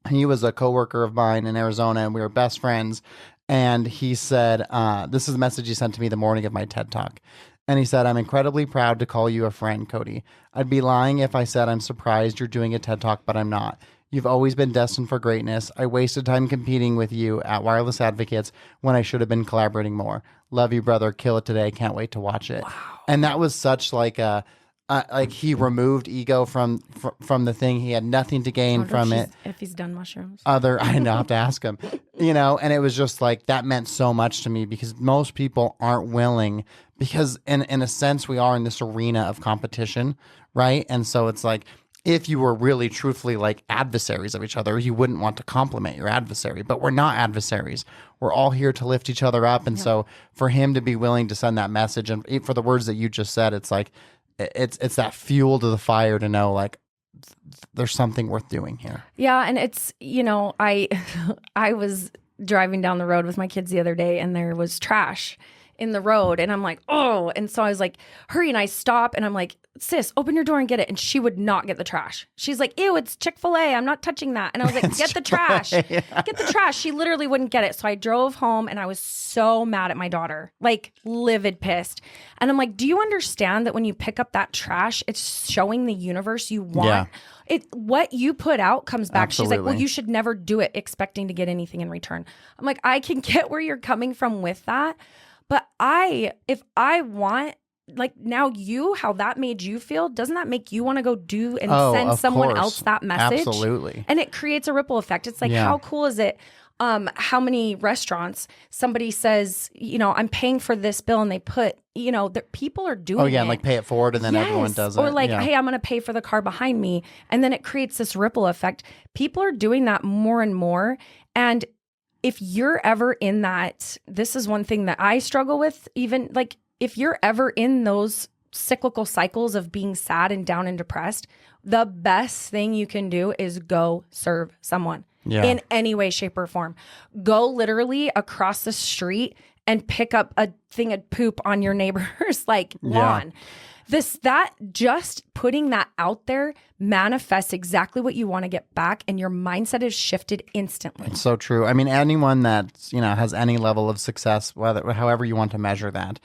He was a coworker of mine in Arizona and we were best friends. And he said, this is a message he sent to me the morning of my TED Talk. And he said, I'm incredibly proud to call you a friend, Cody. I'd be lying if I said I'm surprised you're doing a TED Talk, but I'm not. You've always been destined for greatness. I wasted time competing with you at Wireless Advocates when I should have been collaborating more. Love you, brother. Kill it today. Can't wait to watch it. Wow. And that was such like like he removed ego from the thing. He had nothing to gain from it. If he's done mushrooms. I know, I have to ask him, you know, and it was just like, that meant so much to me because most people aren't willing because in a sense we are in this arena of competition. Right. And so it's like, if you were really truthfully like adversaries of each other, you wouldn't want to compliment your adversary, but we're not adversaries. We're all here to lift each other up. And so for him to be willing to send that message and for the words that you just said, it's like, it's that fuel to the fire to know like there's something worth doing here. Yeah. And it's, you know, I was driving down the road with my kids the other day and there was trash in the road and I'm like, oh, and so I was like, hurry, and I stop and I'm like, sis, open your door and get it. And she would not get the trash. She's like, ew, it's Chick-fil-A. I'm not touching that. And I was like, get the trash. Yeah. Get the trash. She literally wouldn't get it. So I drove home and I was so mad at my daughter, like livid pissed. And I'm like, do you understand that when you pick up that trash, it's showing the universe you want it? What you put out comes back. Absolutely. She's like, well, you should never do it expecting to get anything in return. I'm like, I can get where you're coming from with that. But if I want, like now how that made you feel, doesn't that make you want to go do and send someone else that message? Absolutely. And it creates a ripple effect. It's like, how cool is it? How many restaurants somebody says, you know, I'm paying for this bill and they put, you know, people are doing it. Oh yeah, and like pay it forward and then everyone does it. Or like, hey, I'm going to pay for the car behind me. And then it creates this ripple effect. People are doing that more and more. And if you're ever in that, this is one thing that I struggle with, even like if you're ever in those cyclical cycles of being sad and down and depressed, the best thing you can do is go serve someone in any way, shape, or form. Go literally across the street and pick up a thing of poop on your neighbor's like lawn. That just putting that out there manifests exactly what you want to get back, and your mindset is shifted instantly. It's so true. I mean, anyone that, you know, has any level of success, however you want to measure that,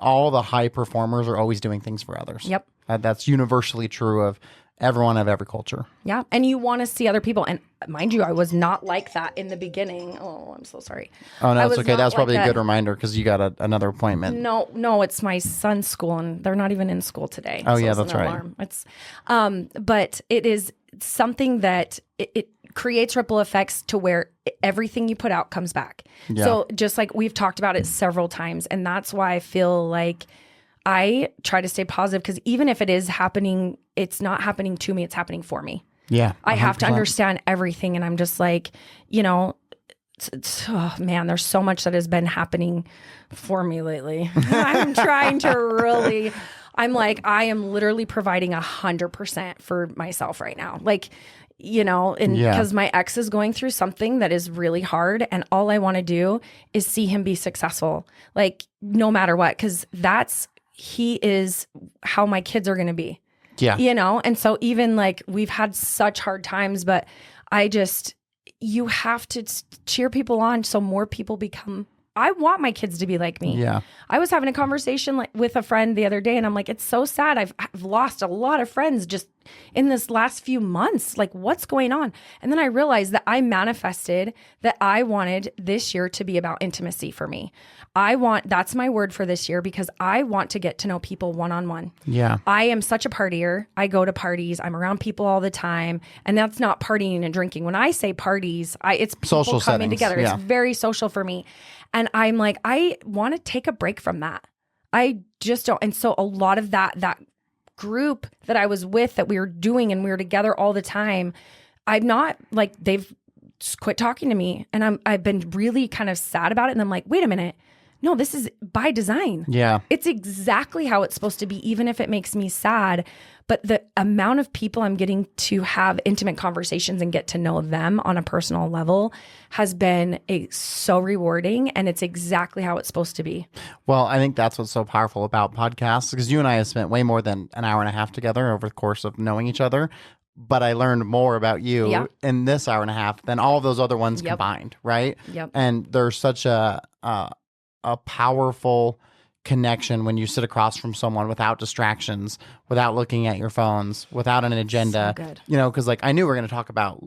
all the high performers are always doing things for others. Yep. That's universally true of everyone of every culture. Yeah. And you want to see other people. And mind you, I was not like that in the beginning. Oh, I'm so sorry. Oh, no, it's okay. That was probably a good reminder because you got another appointment. No, it's my son's school and they're not even in school today. Oh, so yeah, that's right. It's, but it is something that it creates ripple effects to where everything you put out comes back. Yeah. So just like we've talked about it several times. And that's why I feel like I try to stay positive because even if it is happening, it's not happening to me, it's happening for me. Yeah. 100%. I have to understand everything. And I'm just like, oh man, there's so much that has been happening for me lately. I'm trying to really, I'm like, I am literally providing 100% for myself right now. Like, and because my ex is going through something that is really hard, and all I want to do is see him be successful, like no matter what, because he is how my kids are going to be. Yeah. And so even like we've had such hard times, but you have to cheer people on so more people I want my kids to be like me. Yeah. I was having a conversation with a friend the other day, and I'm like, it's so sad. I've lost a lot of friends just in this last few months. Like, what's going on? And then I realized that I manifested that I wanted this year to be about intimacy for me. That's my word for this year, because I want to get to know people one-on-one. Yeah. I am such a partier. I go to parties. I'm around people all the time. And that's not partying and drinking. When I say parties, it's people social coming settings, together. yeah. It's very social for me. And I'm like, I want to take a break from that. I just don't. And so a lot of that group that I was with, that we were doing and we were together all the time, I'm not like, they've just quit talking to me. And I've been really kind of sad about it. And I'm like, wait a minute. No, this is by design. Yeah. It's exactly how it's supposed to be, even if it makes me sad. But the amount of people I'm getting to have intimate conversations and get to know them on a personal level has been so rewarding, and it's exactly how it's supposed to be. Well, I think that's what's so powerful about podcasts, because you and I have spent way more than an hour and a half together over the course of knowing each other. But I learned more about you in this hour and a half than all of those other ones combined, right? Yep. And there's such a powerful connection when you sit across from someone without distractions, without looking at your phones, without an agenda. So good. Because like I knew we were going to talk about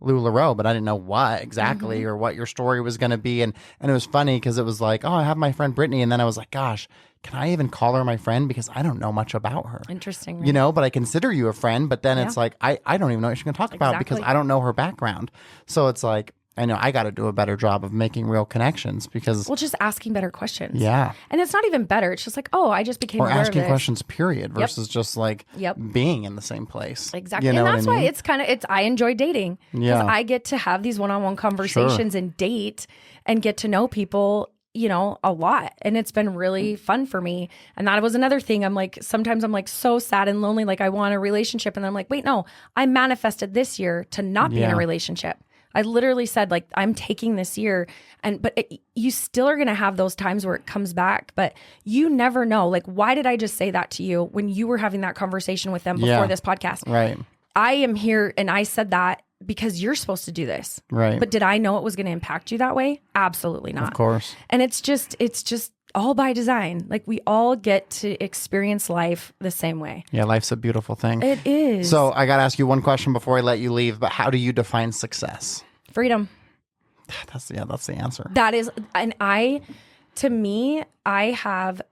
LuLaRoe, but I didn't know what exactly or what your story was going to be. And it was funny because it was like, oh, I have my friend Brittany. And then I was like, gosh, can I even call her my friend? Because I don't know much about her. Interesting. Right? But I consider you a friend. But then it's like, I don't even know what she's going to talk about because I don't know her background. So it's like, I know I got to do a better job of making real connections because... Well, just asking better questions. Yeah. And it's not even better. It's just like, oh, I just became aware of asking this. questions, period, versus just like being in the same place. Exactly. And that's why it's I enjoy dating. Yeah. I get to have these one-on-one conversations and date and get to know people, a lot. And it's been really fun for me. And that was another thing. Sometimes I'm like so sad and lonely. Like I want a relationship. And I'm like, wait, no, I manifested this year to not be in a relationship. I literally said, like, I'm taking this year, but you still are going to have those times where it comes back, but you never know. Like, why did I just say that to you when you were having that conversation with them before this podcast? Right. I am here and I said that because you're supposed to do this. Right. But did I know it was going to impact you that way? Absolutely not. Of course. And it's just all by design. Like we all get to experience life the same way. Yeah, life's a beautiful thing. It is. So I got to ask you one question before I let you leave, but how do you define success? Freedom. That's the answer. That is, and to me, I have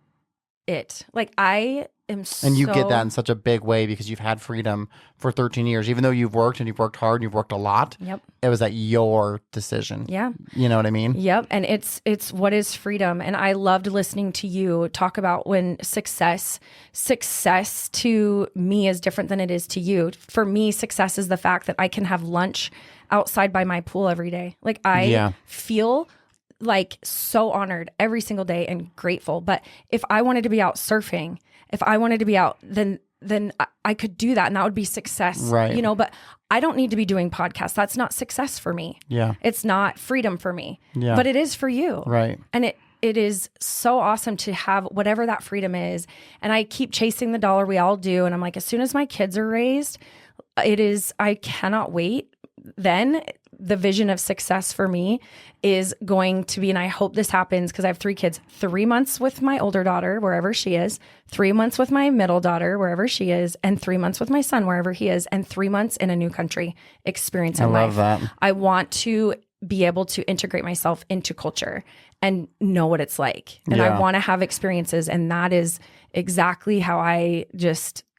it. Like I am so... And you get that in such a big way because you've had freedom for 13 years. Even though you've worked and you've worked hard and you've worked a lot, it was at your decision. Yeah. You know what I mean? Yep. And it's what is freedom. And I loved listening to you talk about when success to me is different than it is to you. For me, success is the fact that I can have lunch outside by my pool every day. Like I feel like so honored every single day and grateful. But if I wanted to be out surfing, if I wanted to be out, then I could do that and that would be success. Right. But I don't need to be doing podcasts. That's not success for me. Yeah. It's not freedom for me. Yeah. But it is for you. Right. And it is so awesome to have whatever that freedom is. And I keep chasing the dollar. We all do. And I'm like, as soon as my kids are raised, I cannot wait. Then the vision of success for me is going to be, and I hope this happens because I have 3 kids, 3 months with my older daughter, wherever she is, 3 months with my middle daughter, wherever she is, and 3 months with my son, wherever he is, and 3 months in a new country experiencing life. I love that. I want to be able to integrate myself into culture and know what it's like. And I want to have experiences. And that is exactly how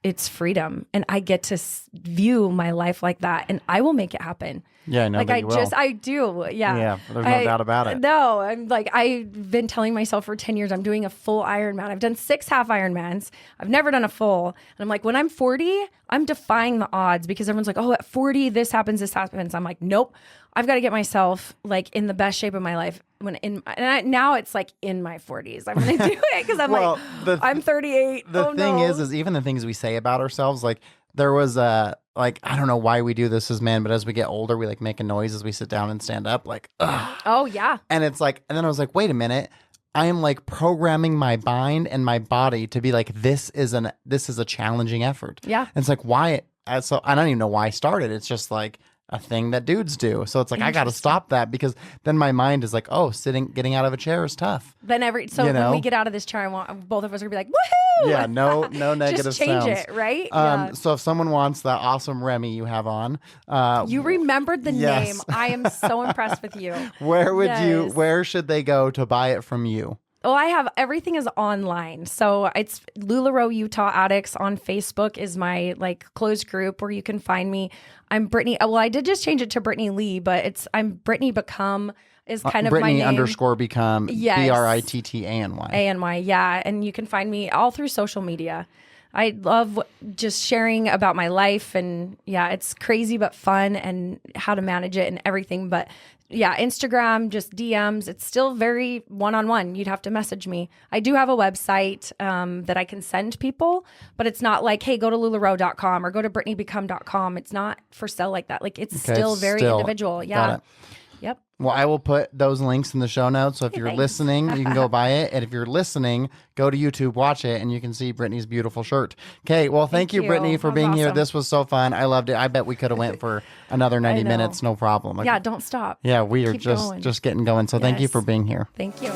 it's freedom. And I get to view my life like that and I will make it happen. Yeah, I know Like that you will. I do. Yeah. Yeah, there's no doubt about it. No, I'm like, I've been telling myself for 10 years, I'm doing a full Ironman. I've done 6 half Ironmans. I've never done a full. And I'm like, when I'm 40, I'm defying the odds because everyone's like, oh, at 40, this happens, this happens. I'm like, nope. I've got to get myself like in the best shape of my life now it's like in my 40s. I'm going to do it because I'm I'm 38. The thing is even the things we say about ourselves, like there was like, I don't know why we do this as men, but as we get older, we like make a noise as we sit down and stand up, like, ugh. Oh yeah. And it's like, and then I was like, wait a minute. I am like programming my mind and my body to be like, this is a challenging effort. Yeah. And it's like, why? So I don't even know why I started. It's just like a thing that dudes do. So it's like, I got to stop that because then my mind is like, oh, getting out of a chair is tough. Then when we get out of this chair, both of us are gonna be like, woohoo! Yeah, no negative Just change sounds. it, right? Yeah. So if someone wants that awesome Remy you have on, you remembered the yes. name. I am so impressed with you. Where should they go to buy it from you? Oh, everything is online. So it's LuLaRoe Utah Addicts on Facebook is my like closed group where you can find me. I'm Brittany. Well, I did just change it to Brittany Leigh, but I'm Brittany Become is kind of Brittany my name. _become. Yes. BRITTANY. ANY, yeah. And you can find me all through social media. I love just sharing about my life and yeah, it's crazy but fun and how to manage it and everything. But yeah, Instagram, just DMs. It's still very one-on-one. You'd have to message me. I do have a website that I can send people, but it's not like, hey, go to LuLaRoe.com or go to BrittanyBecome.com. It's not for sale like that. Like it's still very individual. Yeah. Got it. Yep. Well, I will put those links in the show notes. So if you're thanks. listening, you can go buy it. And if you're listening, go to YouTube, watch it, and you can see Brittany's beautiful shirt. Okay. Well, thank you, Brittany, for being here. This was so fun. I loved it. I bet we could have went for another 90 minutes. No problem. Like, yeah. Don't stop. Yeah. We are just getting going. So thank you for being here. Thank you.